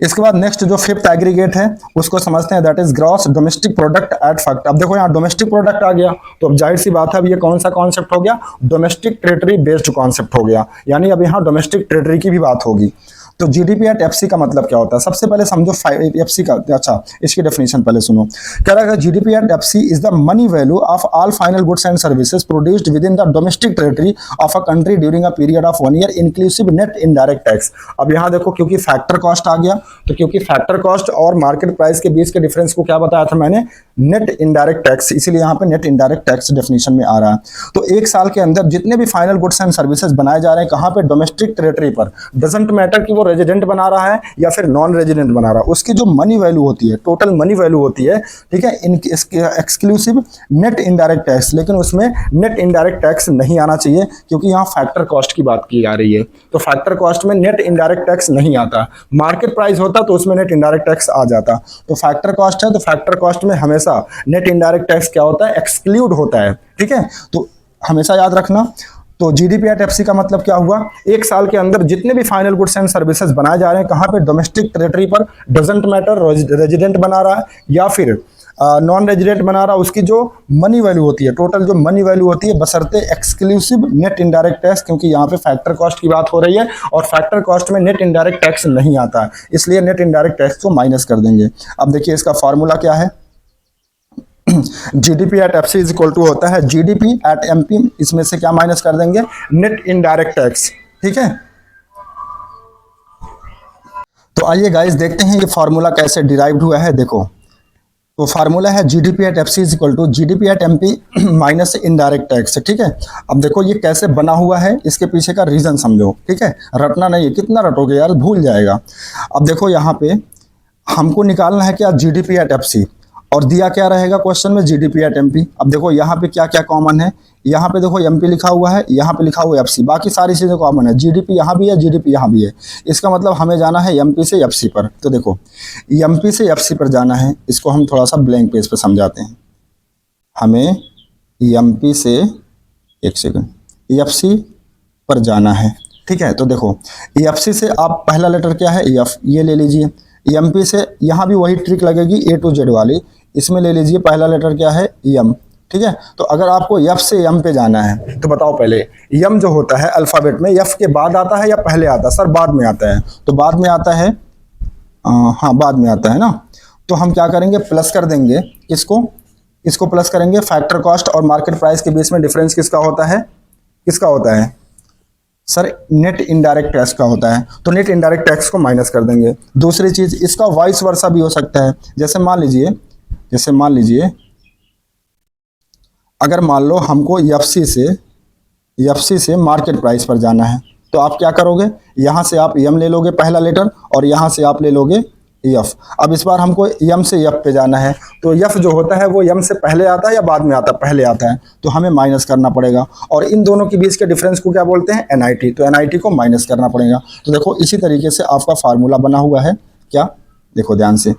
इसके बाद नेक्स्ट जो फिफ्थ एग्रीगेट है उसको समझते हैं, that is gross domestic product eight fact. अब देखो यहाँ डोमेस्टिक प्रोडक्ट आ गया, तो अब जाहिर सी बात है, अब ये कौन सा कॉन्सेप्ट हो गया, डोमेस्टिक टेरिटरी बेस्ड कॉन्सेप्ट हो गया। यानी अब यहाँ डोमेस्टिक टेरिटरी की भी बात होगी। तो जीडीपी एट एफसी का मतलब क्या होता है, सबसे पहले समझो एफसी का, अच्छा इसकी डेफिनेशन पहले सुनो। कह रहा है GDP at FC is the money value of all final goods and services produced within the domestic territory of a country during a period of 1 year inclusive net indirect tax. अब यहाँ देखो, क्योंकि फैक्टर कॉस्ट आ गया, तो क्योंकि फैक्टर कॉस्ट और मार्केट प्राइस के बीच के डिफरेंस को क्या बताया था मैंने, नेट इनडायरेक्ट टैक्स, इसीलिए यहाँ पे नेट इनडायरेक्ट टैक्स डेफिनेशन में आ रहा है। तो एक साल के अंदर जितने भी फाइनल गुड्स एंड सर्विसेज बनाए जा रहे हैं, कहाँ पे, डोमेस्टिक टेरिटरी पर, डजंट मैटर कि वो रेजिडेंट बना रहा है या फिर नॉन रेजिडेंट बना रहा है, उसकी जो मनी वैल्यू होती है, टोटल मनी वैल्यू होती है, ठीक है, इन एक्सक्लूसिव नेट इनडायरेक्ट टैक्स। लेकिन उसमें नेट इनडायरेक्ट टैक्स नहीं आना चाहिए, क्योंकि यहाँ फैक्टर कॉस्ट की बात की जा रही है। तो फैक्टर कॉस्ट में नेट इनडायरेक्ट टैक्स नहीं आता, मार्केट प्राइस होता तो उसमें नेट इनडायरेक्ट टैक्स आ जाता। तो फैक्टर कॉस्ट है, तो फैक्टर कॉस्ट में हमेशा नेट इनडायरेक्ट टैक्स क्या होता है, एक्सक्लूड होता है, ठीक है। तो हमेशा याद रखना। तो जीडीपी एट एफसी का मतलब क्या हुआ, एक साल के अंदर जितने भी फाइनल गुड्स एंड सर्विसेज बनाए जा रहे हैं, कहाँ पे, डोमेस्टिक टेरिटरी पर, डजंट मैटर रेजिडेंट बना रहा है या फिर नॉन रेजिडेंट बना रहा है, उसकी जो मनी वैल्यू होती है, टोटल जो मनी वैल्यू होती है, बशर्ते एक्सक्लूसिव नेट इनडायरेक्ट टैक्स, क्योंकि यहाँ पे फैक्टर कॉस्ट की बात हो रही है और फैक्टर कॉस्ट में नेट इनडायरेक्ट टैक्स नहीं आता है, इसलिए नेट इनडायरेक्ट टैक्स को माइनस कर देंगे। अब देखिए इसका फॉर्मूला क्या है, GDP at FC is equal to होता है जीडीपी एट एमपी, इसमें से क्या माइनस कर देंगे, नेट इनडायरेक्ट टैक्स, ठीक है। तो आइए गाइस देखते हैं ये फार्मूला कैसे डिराइव्ड हुआ है। देखो तो फार्मूला है GDP at FC is equal to GDP at MP minus indirect tax, ठीक है। अब देखो ये कैसे बना हुआ है, इसके पीछे का रीजन समझो, ठीक है, रटना नहीं है, कितना रटोगे यार, भूल जाएगा। अब देखो यहाँ पे हमको निकालना है क्या, जीडीपी एट एफसी। और दिया क्या रहेगा क्वेश्चन में, जीडीपी एट एमपी। अब देखो यहाँ पे क्या क्या कॉमन है, यहाँ पे देखो एमपी लिखा हुआ है, यहाँ पे लिखा हुआ है एफसी, बाकी सारी चीज़ें कॉमन है। जीडीपी यहाँ भी है, जीडीपी यहाँ भी है। इसका मतलब हमें जाना है एमपी से एफसी पर। तो देखो एमपी से एफसी पर जाना है, इसको हम थोड़ा सा ब्लैंक पेज पर समझाते हैं। हमें एमपी से, एक सेकंड, एफसी पर जाना है, ठीक है। तो देखो एफसी से आप पहला लेटर क्या है, एफ, ये ले लीजिए। एमपी से यहाँ भी वही ट्रिक लगेगी ए टू जेड वाली, इसमें ले लीजिए पहला लेटर क्या है, एम, ठीक है। तो अगर आपको एफ से एम पे जाना है तो बताओ पहले एम जो होता है अल्फाबेट में एफ के बाद आता है या पहले आता है? सर बाद में आता है। तो बाद में आता है, हाँ बाद में आता है ना। तो हम क्या करेंगे, प्लस कर देंगे किसको, इसको प्लस करेंगे। फैक्टर कॉस्ट और मार्केट प्राइस के बीच में डिफरेंस किसका होता है, किसका होता है सर, नेट इनडायरेक्ट टैक्स का होता है। तो नेट इनडायरेक्ट टैक्स को माइनस कर देंगे। दूसरी चीज इसका वाइस वर्सा भी हो सकता है। जैसे मान लीजिए अगर मान लो हमको एफसी से मार्केट प्राइस पर जाना है, तो आप क्या करोगे, यहाँ से आप एम ले लोगे पहला लेटर और यहाँ से आप ले लोगे एफ। अब इस बार हमको एम से एफ पे जाना है, तो एफ जो होता है वो एम से पहले आता है या बाद में आता है, पहले आता है। तो हमें माइनस करना पड़ेगा और इन दोनों के बीच के डिफरेंस को क्या बोलते हैं, एनआईटी। तो एनआईटी को माइनस करना पड़ेगा। तो देखो इसी तरीके से आपका फार्मूला बना हुआ है। क्या, देखो ध्यान से,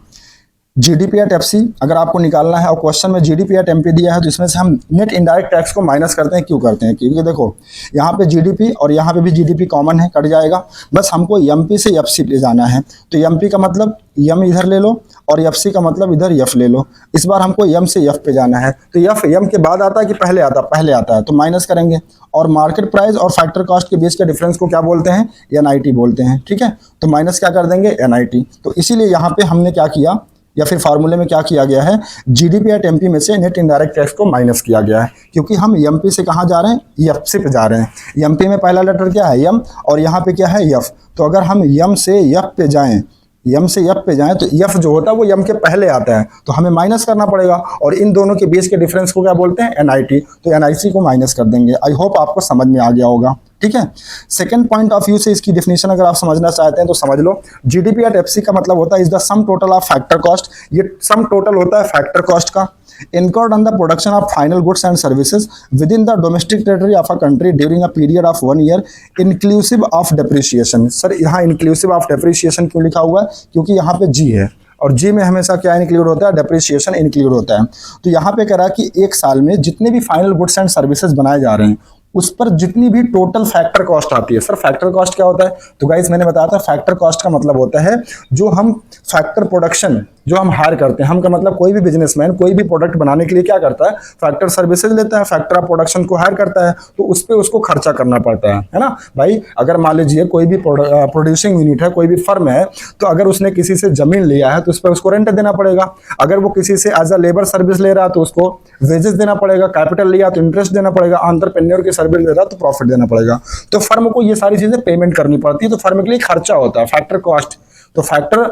जीडीपी एट एफसी अगर आपको निकालना है और क्वेश्चन में जीडीपी एट एमपी दिया है, तो इसमें से हम नेट इनडायरेक्ट टैक्स को माइनस करते हैं। क्यों करते हैं, क्योंकि देखो यहाँ पे जीडीपी और यहाँ पे भी जीडीपी कॉमन है, कट जाएगा। बस हमको एमपी से एफसी पे जाना है। तो एमपी का मतलब एम इधर ले लो और एफसी का मतलब इधर एफ ले लो। इस बार हमको एम से एफ पे जाना है। तो एफ एम के बाद आता है कि पहले आता है, पहले आता है, तो माइनस करेंगे। और मार्केट प्राइस और फैक्टर कॉस्ट के बीच के डिफरेंस को क्या बोलते हैं, एनआईटी बोलते हैं, ठीक है। तो माइनस क्या कर देंगे, एनआईटी। तो इसीलिए यहाँ पे हमने क्या किया, या फिर फार्मूले में क्या किया गया है, जीडीपी एट एमपी में से नेट इनडायरेक्ट टैक्स को माइनस किया गया है। क्योंकि हम एमपी से कहाँ जा रहे हैं, एफसी पे जा रहे हैं। एमपी में पहला लेटर क्या है, एम, और यहाँ पे क्या है, एफ। तो अगर हम एम से एफ पे जाएं, तो एफ जो होता है वो एम के पहले आता है, तो हमें माइनस करना पड़ेगा। और इन दोनों के बीच के डिफरेंस को क्या बोलते हैं, एनआईटी। तो एनआईसी को माइनस कर देंगे। आई होप आपको समझ में आ गया होगा, ठीक है। सेकंड पॉइंट ऑफ व्यू से इसकी डेफिनेशन अगर आप समझना चाहते हैं तो समझ लो। जीडीपी एट एफसी का मतलब होता है is the sum total of factor cost. ये सम टोटल होता है फैक्टर कॉस्ट का, incurred on the production of final goods and services within the domestic territory of a country during a period of 1 year inclusive of depreciation। Sir यहाँ inclusive of depreciation क्यों लिखा हुआ है, क्योंकि यहाँ पे जी है और जी में हमेशा क्या इंक्लूड होता है, डेप्रिसिएशन इंक्लूड होता है। तो यहाँ पे कह रहा है कि एक साल में जितने भी फाइनल गुड्स एंड सर्विसेज बनाए जा रहे हैं उस पर जितनी भी टोटल फैक्टर कॉस्ट आती है। सर फैक्टर कॉस्ट क्या होता है, तो गाइस मैंने बताया था फैक्टर कॉस्ट का मतलब होता है जो हम फैक्टर प्रोडक्शन जो हम हायर करते हैं। हम का मतलब कोई भी बिजनेसमैन कोई भी प्रोडक्ट बनाने के लिए क्या करता है, फैक्टर सर्विसेज लेता है, फैक्टर ऑफ प्रोडक्शन को हायर करता है, तो उस पर उसको खर्चा करना पड़ता है ना भाई। अगर मान लीजिए कोई भी प्रोड्यूसिंग यूनिट है, कोई भी फर्म है, तो अगर उसने किसी से जमीन लिया है तो उस पर उसको रेंट देना पड़ेगा। अगर वो किसी से एज अ लेबर सर्विस ले रहा है तो उसको वेजेस देना पड़ेगा। कैपिटल लिया तो इंटरेस्ट देना पड़ेगा। एंटरप्रेन्योर की सर्विस ले रहा तो प्रॉफिट देना पड़ेगा। तो फर्म को ये सारी चीजें पेमेंट करनी पड़ती है। तो फर्म के लिए खर्चा होता है फैक्टर कॉस्ट। तो फैक्टर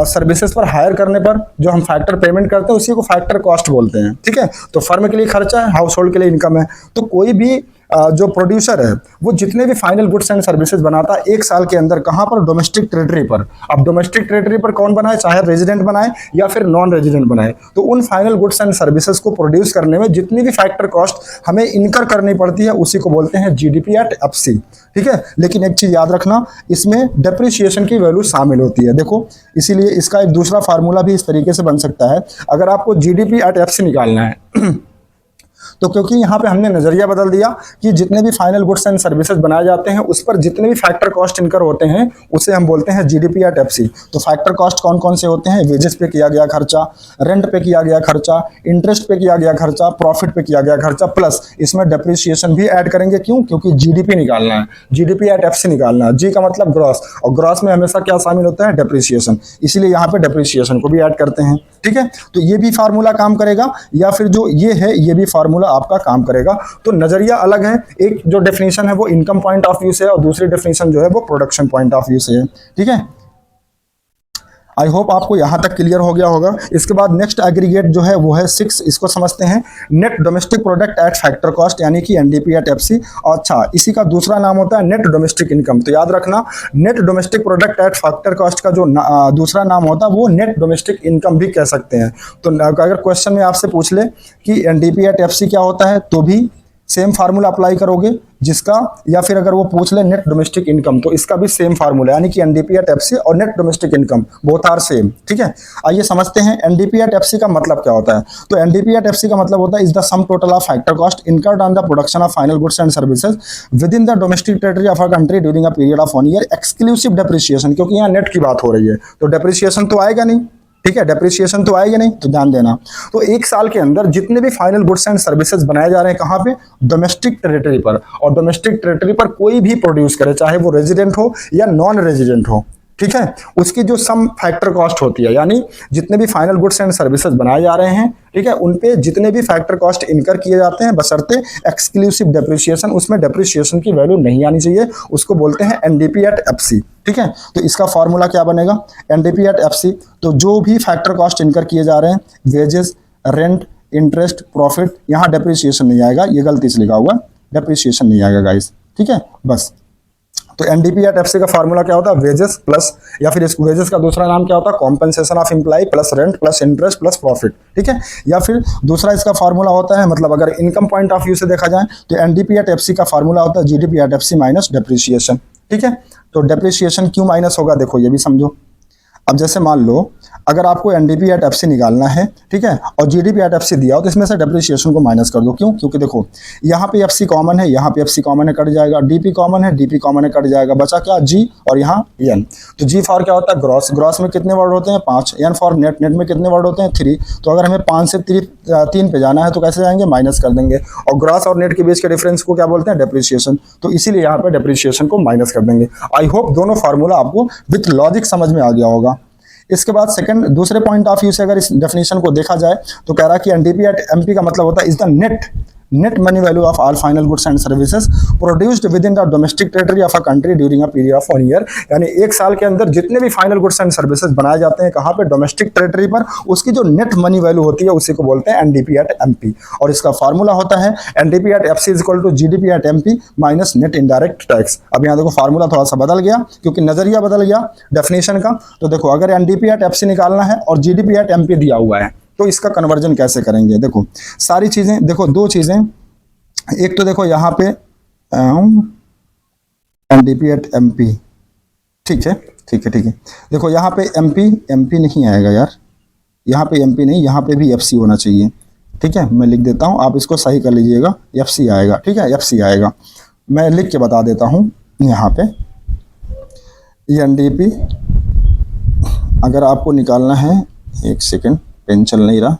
सर्विसेज पर हायर करने पर जो हम फैक्टर पेमेंट करते हैं उसी को फैक्टर कॉस्ट बोलते हैं, ठीक है। तो फर्म के लिए खर्चा है, हाउस होल्ड के लिए इनकम है। तो कोई भी जो प्रोड्यूसर है वो जितने भी फाइनल गुड्स एंड सर्विसेज बनाता है एक साल के अंदर, कहां पर, डोमेस्टिक टेरिटरी पर। अब डोमेस्टिक टेरिटरी पर कौन बनाए, चाहे रेजिडेंट बनाए या फिर नॉन रेजिडेंट बनाए, तो उन फाइनल गुड्स एंड सर्विसेज को प्रोड्यूस करने में जितनी भी फैक्टर कॉस्ट हमें इनकर करनी पड़ती है उसी को बोलते हैं जीडीपी एट एफसी, ठीक है। लेकिन एक चीज याद रखना, इसमें डेप्रिसिएशन की वैल्यू शामिल होती है। देखो इसीलिए इसका एक दूसरा फार्मूला भी इस तरीके से बन सकता है। अगर आपको जीडीपी एट एफसी निकालना है तो क्योंकि यहाँ पे हमने नजरिया बदल दिया कि जितने भी फाइनल गुड्स एंड सर्विसेज बनाए जाते हैं उस पर जितने भी फैक्टर कॉस्ट इनकर होते हैं उसे हम बोलते हैं जीडीपी एट एफसी। तो फैक्टर कॉस्ट कौन कौन से होते हैं, वेजेस पे किया गया खर्चा, रेंट पे किया गया खर्चा, इंटरेस्ट पे किया गया खर्चा, प्रॉफिट पे किया गया खर्चा, प्लस इसमें डेप्रिसिएशन भी ऐड करेंगे। क्यों, क्योंकि जीडीपी निकालना है, जीडीपी एट एफसी निकालना है। जी का मतलब ग्रॉस, और ग्रॉस में हमेशा क्या शामिल होता है, डेप्रिसिएशन। इसीलिए यहाँ पे डेप्रिसिएशन को भी ऐड करते हैं, ठीक है। तो ये भी फार्मूला काम करेगा, या फिर जो ये है ये भी फार्मूला आपका काम करेगा। तो नजरिया अलग है। एक जो डेफिनेशन है वो इनकम पॉइंट ऑफ व्यू से है और दूसरी डेफिनेशन जो है वो प्रोडक्शन पॉइंट ऑफ व्यू से है, ठीक है। आई होप आपको यहाँ तक क्लियर हो गया होगा। इसके बाद नेक्स्ट एग्रीगेट जो है वो है 6, इसको समझते हैं net domestic product at factor cost, यानी कि एनडीपी एट एफसी। अच्छा, इसी का दूसरा नाम होता है नेट डोमेस्टिक इनकम। तो याद रखना, net domestic product at factor cost का जो दूसरा नाम होता है वो नेट डोमेस्टिक इनकम भी कह सकते हैं। तो अगर क्वेश्चन में आपसे पूछ ले कि एनडीपी एट एफसी क्या होता है, तो भी सेम फार्मूला अप्लाई करोगे जिसका, या फिर अगर वो पूछ ले नेट डोमेस्टिक इनकम तो इसका भी सेम फार्मूला, यानी कि एनडीपी एट एफसी और net domestic income both are same. ठीक है, आइए समझते हैं एनडीपी एट एफसी का मतलब क्या होता है। तो एनडीपी एट एफसी का मतलब होता है is the sum total of factor cost incurred on the production of final goods and services with in the domestic territory of a country during a period of 1 year exclusive depreciation, क्योंकि यहाँ नेट की बात हो रही है तो डेप्रिसिएशन तो आएगा नहीं। ठीक है, डेप्रिसिएशन तो आएगा नहीं, तो ध्यान देना। तो एक साल के अंदर जितने भी फाइनल गुड्स एंड सर्विसेज बनाए जा रहे हैं कहाँ पे, डोमेस्टिक टेरिटरी पर, और डोमेस्टिक टेरिटरी पर कोई भी प्रोड्यूस करे, चाहे वो रेजिडेंट हो या नॉन रेजिडेंट हो, ठीक है, उसकी जो सम फैक्टर कॉस्ट होती है, यानी जितने भी फाइनल गुड्स एंड सर्विसेज बनाए जा रहे हैं, ठीक है, उन पे जितने भी फैक्टर कॉस्ट इनकर किए जाते हैं बशर्ते एक्सक्लूसिव डेप्रिसिएशन, उसमें डेप्रिसिएशन की वैल्यू नहीं आनी चाहिए, उसको बोलते हैं एनडीपी एट एफसी। ठीक है, तो इसका फॉर्मूला क्या बनेगा, एनडीपी एट एफसी। तो जो भी फैक्टर कॉस्ट इनकर किए जा रहे हैं, वेजेस, रेंट, इंटरेस्ट, प्रॉफिट, यहाँ डेप्रिसिएशन नहीं आएगा, ये गलती से लिखा हुआ, डेप्रिसिएशन नहीं आएगा गाइस। ठीक है, बस। तो एनडीपी एट एफसी का फार्मूला क्या होता है, वेजेस प्लस, या फिर इस वेजेस का दूसरा नाम क्या होता है, compensation of employ plus rent plus interest plus profit. ठीक है, या फिर दूसरा इसका फार्मूला होता है, मतलब अगर इनकम पॉइंट ऑफ व्यू से देखा जाए तो एनडीपी एट एफसी का फार्मूला होता है GDP at FC minus depreciation. ठीक है, तो डेप्रिसिएशन क्यों माइनस होगा, देखो ये भी समझो। अब जैसे मान लो अगर आपको एनडीपी एट एफसी निकालना है, ठीक है, और जीडीपी एट एफसी दिया हो तो इसमें से डेप्रिसिएशन को माइनस कर दो। क्यों, क्योंकि देखो यहाँ पे एफसी कॉमन है, यहाँ पे एफसी कॉमन है, कट जाएगा, डीपी कॉमन है, डीपी कॉमन है, कट जाएगा, बचा क्या, जी, और यहाँ एन। तो जी फॉर क्या होता है, ग्रॉस, ग्रॉस में कितने वर्ड होते हैं, 5, एन फॉर नेट, नेट में कितने वर्ड होते हैं, 3। तो अगर हमें 5 से 3 पे जाना है तो कैसे जाएंगे, माइनस कर देंगे, और ग्रॉस और नेट के बीच के डिफरेंस को क्या बोलते हैं, डेप्रिसिएशन। तो इसीलिए यहाँ पे डेप्रिसिएशन को माइनस कर देंगे। आई होप दोनों फार्मूला आपको विथ लॉजिक समझ में आ गया होगा। इसके बाद सेकंड, दूसरे पॉइंट ऑफ व्यू से अगर इस डेफिनेशन को देखा जाए तो कह रहा है कि एनडीपी एट एमपी का मतलब होता है is the net money value of all final goods and services produced within the domestic territory of a country during a period of 1 year, यानी एक साल के अंदर जितने भी फाइनल गुड्स एंड सर्विसेज बनाए जाते हैं कहाँ पे, डोमेस्टिक टेरिटरी पर, उसकी जो नेट मनी वैल्यू होती है उसी को बोलते हैं एनडीपी एट एमपी। और इसका फार्मूला होता है NDP at FC is equal to GDP at MP minus net indirect tax. अब यहाँ देखो फार्मूला थोड़ा सा बदल गया क्योंकि नजरिया बदल गया डेफिनेशन का। तो देखो अगर एनडीपी एट एफसी निकालना है और जीडीपी एट एमपी दिया हुआ है तो इसका कन्वर्जन कैसे करेंगे, देखो सारी चीजें, देखो दो चीजें, एक तो देखो यहाँ पे एनडीपी एट एमपी, ठीक है, ठीक है, ठीक है। देखो यहाँ पे एमपी नहीं आएगा यार, यहाँ पे एमपी नहीं, यहाँ पे भी एफसी होना चाहिए। ठीक है, मैं लिख देता हूँ, आप इसको सही कर लीजिएगा, एफसी आएगा। ठीक है, एफसी आएगा, मैं लिख के बता देता हूँ। यहाँ पे एनडीपी अगर आपको निकालना है, एक सेकेंड, पेन चल नहीं रहा,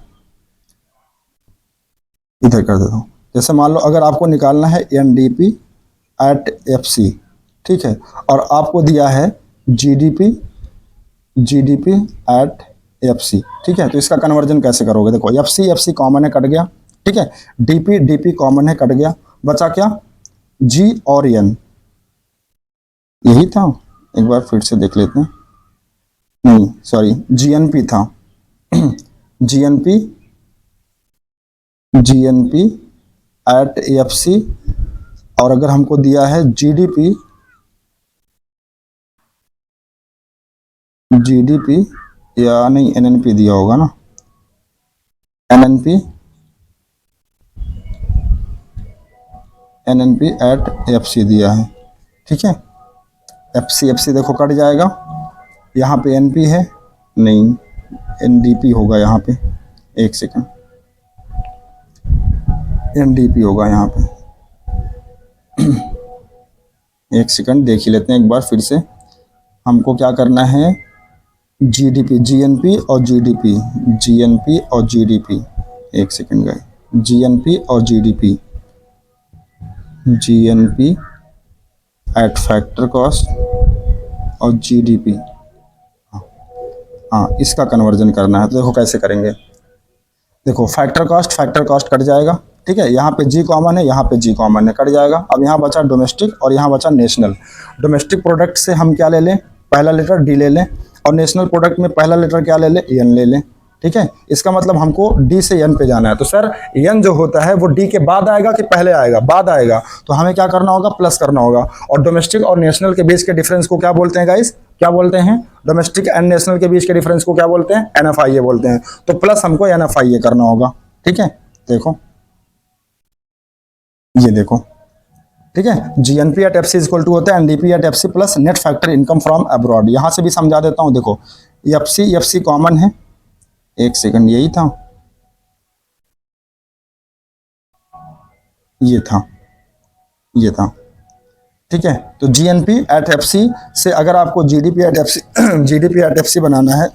इधर कर देता हूँ। जैसे मान लो अगर आपको निकालना है एनडीपी एट एफसी, ठीक है, और आपको दिया है जीडीपी एट एफसी, ठीक है, तो इसका कन्वर्जन कैसे करोगे, देखो एफसी कॉमन है, कट गया, ठीक है, डीपी कॉमन है, कट गया, बचा क्या, जी और एन, यही था। एक बार फिर से देख लेते हैं, नहीं सॉरी, जीएनपी था, जीएनपी एट एफसी, और अगर हमको दिया है जीडीपी या नहीं, एनएनपी दिया होगा ना, एनएनपी एट एफसी दिया है। ठीक है, एफसी देखो कट जाएगा, यहाँ पे एनपी है, नहीं एनडीपी होगा यहाँ पे, एक सेकंड, एनडीपी होगा यहाँ पे, एक सेकंड देख ही लेते हैं एक बार फिर से। हमको क्या करना है, जीडीपी, जीएनपी और जीडीपी, एक सेकंड गए, जीएनपी एट फैक्टर कॉस्ट और जीडीपी, हाँ इसका कन्वर्जन करना है। तो देखो कैसे करेंगे, देखो फैक्टर कॉस्ट कट जाएगा, ठीक है, यहाँ पे जी कॉमन है, यहाँ पे जी कॉमन है, कट जाएगा। अब यहाँ बचा डोमेस्टिक और यहाँ बचा नेशनल। डोमेस्टिक प्रोडक्ट से हम क्या ले लें, पहला लेटर डी ले लें, और नेशनल प्रोडक्ट में पहला लेटर क्या ले ले, एन ले लें। ठीक है, इसका मतलब हमको डी से एन पे जाना है। तो सर एन जो होता है वो डी के बाद आएगा कि पहले आएगा? बाद आएगा। तो हमें क्या करना होगा, प्लस करना होगा। और डोमेस्टिक और नेशनल के बीच के डिफरेंस को क्या बोलते हैं गाइस, क्या बोलते हैं? डोमेस्टिक एंड नेशनल के बीच के डिफरेंस को क्या बोलते हैं? एनएफआईए बोलते हैं। तो प्लस हमको एनएफआईए करना होगा। ठीक है, देखो ये देखो, ठीक है, GNP at FC equal to होता है NDP at FC plus net factor income from abroad. यहां से भी समझा देता हूं, देखो एफसी कॉमन है, एक सेकंड, यही था, ये था, ये था। ठीक है, तो जीएनपी एट एफसी से अगर आपको GDP at FC GDP at FC बनाना है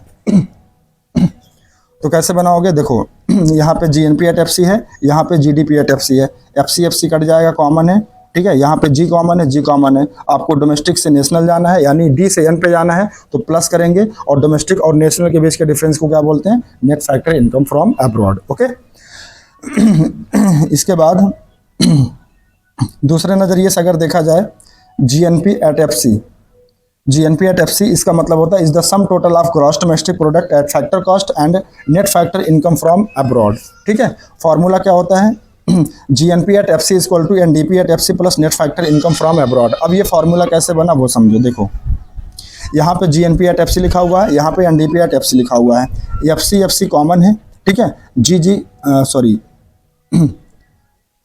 तो कैसे बनाओगे? देखो यहाँ पे जीएनपी एट एफसी है, यहाँ पे जीडीपी एट एफसी है, एफसी कट जाएगा, कॉमन है। ठीक है, यहाँ पे जी कॉमन है, जी कॉमन है। आपको डोमेस्टिक से नेशनल जाना है, यानी डी से एन पे जाना है, तो प्लस करेंगे। और डोमेस्टिक और नेशनल के बीच के डिफरेंस को क्या बोलते हैं? Net factor income from abroad. Okay इसके बाद दूसरे नजरिए से अगर देखा जाए, GNP at FC, GNP at FC इसका मतलब होता है is the sum total of gross domestic product at factor cost and net factor income from abroad. ठीक है, फॉर्मूला क्या होता है? GNP at FC equal to NDP at FC plus net factor income from abroad. अब ये फॉर्मूला कैसे बना वो समझो। देखो यहाँ पे जीएनपी एट एफसी लिखा हुआ है, यहाँ पे एनडीपी एट एफसी लिखा हुआ है, एफसी कॉमन है। ठीक है, सॉरी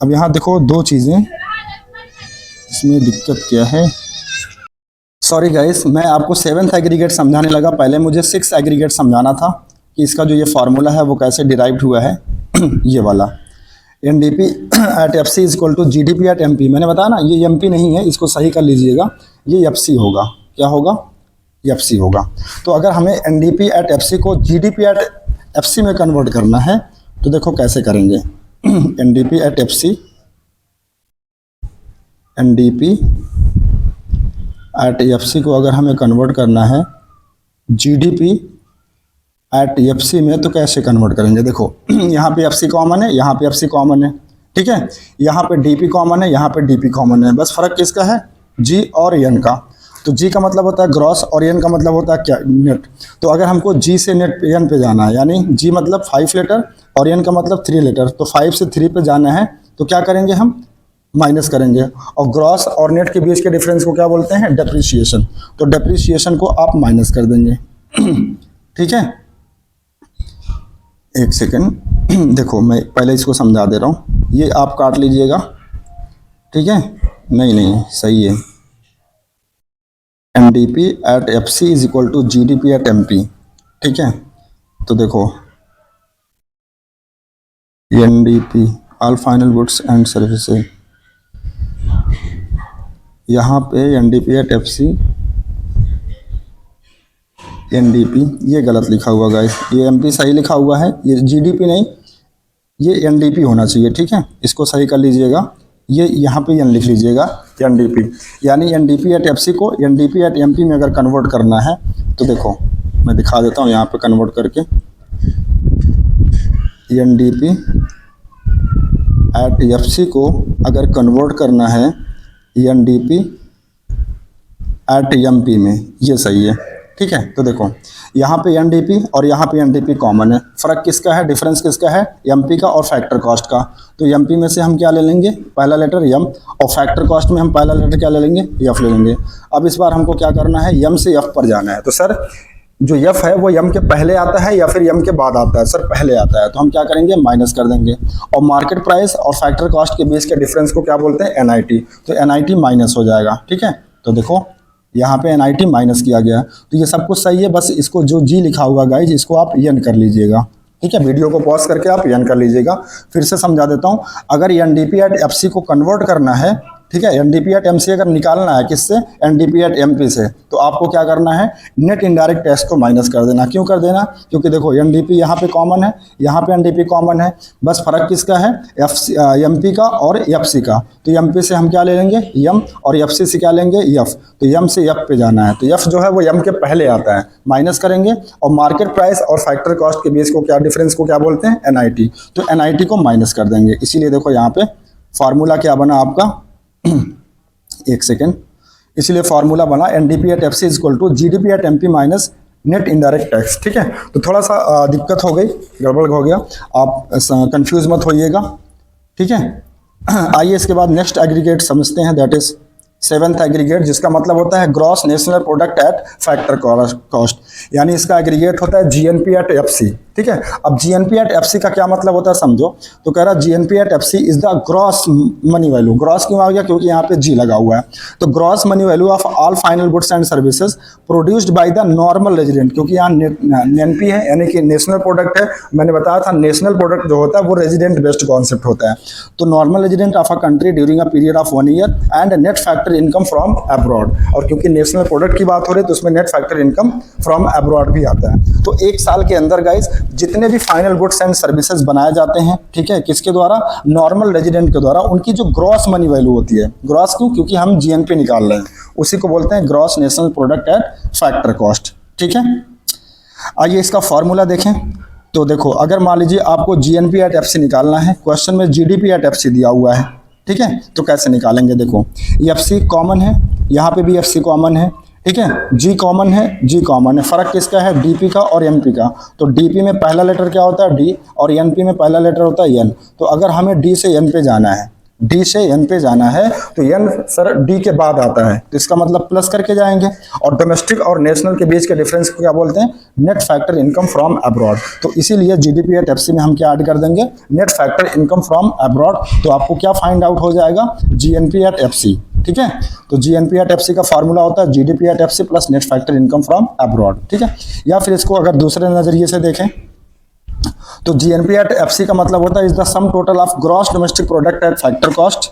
अब यहाँ देखो दो चीज़ें, इसमें दिक्कत क्या है, सॉरी गाइस, मैं आपको 7th एग्रीगेट समझाने लगा, पहले मुझे 6th एग्रीगेट समझाना था कि इसका जो ये फार्मूला है वो कैसे डिराइव्ड हुआ है ये वाला NDP at FC is equal to GDP at MP. मैंने बताया ना, ये एमपी नहीं है, इसको सही कर लीजिएगा, ये एफसी होगा। क्या होगा? एफसी होगा। तो अगर हमें एनडीपी एट एफसी को जीडीपी एट एफसी में कन्वर्ट करना है तो देखो कैसे करेंगे। NDP at FC, NDP at FC को अगर हमें कन्वर्ट करना है जीडीपी एट एफसी में, तो कैसे कन्वर्ट करेंगे? देखो यहाँ पे एफसी कॉमन है, यहाँ पे एफसी कॉमन है। ठीक है, यहाँ पे डीपी कॉमन है, यहाँ पे डीपी कॉमन है। बस फर्क किसका है? जी और एन का। तो जी का मतलब होता है ग्रॉस और एन का मतलब होता है क्या? नेट। तो अगर हमको जी से नेट एन पे जाना है, यानी जी मतलब 5 लेटर और एन का मतलब 3 लेटर, तो 5 से 3 पे जाना है तो क्या करेंगे? हम माइनस करेंगे। और ग्रॉस और नेट के बीच के डिफरेंस को क्या बोलते हैं? डेप्रिसिएशन। तो डेप्रिसिएशन को आप माइनस कर देंगे। ठीक है, एक सेकंड देखो, मैं पहले इसको समझा दे रहा हूँ, ये आप काट लीजिएगा। ठीक है, नहीं सही है। NDP at FC is equal to GDP at MP. ठीक है, तो देखो NDP all final goods and services, यहाँ पे एनडीपी एट एफसी, एनडीपी ये गलत लिखा हुआ गाइस, ये एमपी सही लिखा हुआ है, ये जीडीपी नहीं, ये एनडीपी होना चाहिए। ठीक है, इसको सही कर लीजिएगा, ये यहाँ पे एन लिख लीजिएगा, एनडीपी। यानी एनडीपी एट एफसी को एनडीपी एट एमपी में अगर कन्वर्ट करना है तो देखो मैं दिखा देता हूँ यहाँ पे कन्वर्ट करके। एनडीपी एट एफसी को अगर कन्वर्ट करना है एनडीपी एट एमपी में, ये सही है। ठीक है, तो देखो यहाँ पे एनडीपी और यहाँ पे एनडीपी कॉमन है। फ़र्क किसका है? डिफरेंस किसका है? एमपी का और फैक्टर कॉस्ट का। तो एमपी में से हम क्या ले लेंगे? पहला लेटर एम, और फैक्टर कॉस्ट में हम पहला लेटर क्या ले लेंगे? एफ ले लेंगे। अब इस बार हमको क्या करना है? एम से एफ पर जाना है। तो सर जो एफ है वो एम के पहले आता है या फिर एम के बाद आता है? सर पहले आता है, तो हम क्या करेंगे? माइनस कर देंगे। और मार्केट प्राइस और फैक्टर कॉस्ट के बीच के डिफरेंस को क्या बोलते हैं? एनआईटी। तो एनआईटी माइनस हो जाएगा। ठीक है, तो देखो यहाँ पे एनआईटी माइनस किया गया। तो ये सब कुछ सही है, बस इसको जो जी लिखा हुआ गाइज इसको आप एन कर लीजिएगा। ठीक है, वीडियो को पॉज करके आप एन कर लीजिएगा। फिर से समझा देता हूँ, अगर एनडीपी एट एफसी को कन्वर्ट करना है, ठीक है, एनडीपी एट एमसी अगर निकालना है किससे? एनडीपी एट एमपी से, तो आपको क्या करना है? नेट इनडायरेक्ट टैक्स को माइनस कर देना। क्यों कर देना? क्योंकि देखो एनडीपी यहाँ पे कॉमन है, यहाँ पे एनडीपी कॉमन है, बस फर्क किसका है? एमपी का और एफसी का। तो एमपी से हम क्या ले लेंगे? एम, और एफसी से क्या लेंगे? एफ। तो एम से एफ पे जाना है, तो एफ जो है वो एम के पहले आता है, माइनस करेंगे। और मार्केट प्राइस और फैक्टर कॉस्ट के बीच को क्या डिफरेंस को क्या बोलते हैं? एनआईटी। तो एनआईटी को माइनस कर देंगे। इसीलिए देखो यहाँ पे फार्मूला क्या बना आपका? एक सेकेंड, इसलिए फार्मूला बना NDP at FC is equal to GDP at MP minus net indirect tax. ठीक है, तो थोड़ा सा दिक्कत हो गई, गड़बड़ हो गया, आप कंफ्यूज मत होइएगा। ठीक है, आइए इसके बाद नेक्स्ट एग्रीगेट समझते हैं, दैट इज सेवेंथ एग्रीगेट, जिसका मतलब होता है gross national product at factor cost, यानी इसका एग्रीगेट होता है जीएनपी एट एफसी। ठीक है, अब जीएनपी एट एफसी का क्या मतलब होता है समझो, तो कह रहा GNP at FC is the gross money value. Gross क्यों आ गया, क्योंकि यहाँ पे जी लगा हुआ है, तो gross money value of all final goods and services produced by the normal resident, क्योंकि यहाँ एनपी है यानी कि नेशनल प्रोडक्ट है। मैंने बताया था नेशनल प्रोडक्ट जो होता है वो रेजिडेंट बेस्ड कॉन्सेप्ट होता है, तो normal resident of a country during a period of 1 year and net factor income from abroad, और क्योंकि नेशनल प्रोडक्ट की बात हो रही है तो उसमें net factor income from abroad भी आता है। तो एक साल के अंदर गाइस जितने भी फाइनल गुड्स एंड सर्विसेज बनाए जाते हैं, ठीक है, किसके द्वारा, नॉर्मल रेजिडेंट के द्वारा, उनकी जो ग्रॉस मनी वैल्यू होती है, ग्रॉस क्यों, क्योंकि हम जीएनपी निकाल रहे हैं, उसी को बोलते हैं gross national product at factor cost. ठीक है, आइए इसका फॉर्मूला देखें। तो देखो, अगर मान लीजिए आपको जीएनपी एट एफसी निकालना है, क्वेश्चन में जीडीपी एट एफसी दिया हुआ है। ठीक है, तो कैसे निकालेंगे, देखो एफसी कॉमन है, यहाँ पे भी एफसी कॉमन है। ठीक है, जी कॉमन है, जी कॉमन है, फर्क किसका है, डीपी का और एनपी का। तो डीपी में पहला लेटर क्या होता है, डी, और एनपी में पहला लेटर होता है एन। तो अगर हमें डी से एन पे जाना है, डी से एन पे जाना है, तो एन सर डी के बाद आता है, तो इसका मतलब प्लस करके जाएंगे। और डोमेस्टिक और नेशनल के बीच के डिफरेंस को क्या बोलते हैं, net factor income from abroad. तो इसीलिए जीडीपी एट एफसी में हम क्या ऐड कर देंगे, net factor income from abroad. तो आपको क्या फाइंड आउट हो जाएगा, जीएनपी एट एफसी। ठीक है, तो जीएनपी एट एफसी का फॉर्मूला होता है GDP at FC plus net factor income from abroad. ठीक है, या फिर इसको अगर दूसरे नजरिए से देखें तो जीएनपी एट एफसी का मतलब होता है is the sum total of gross domestic product at factor cost.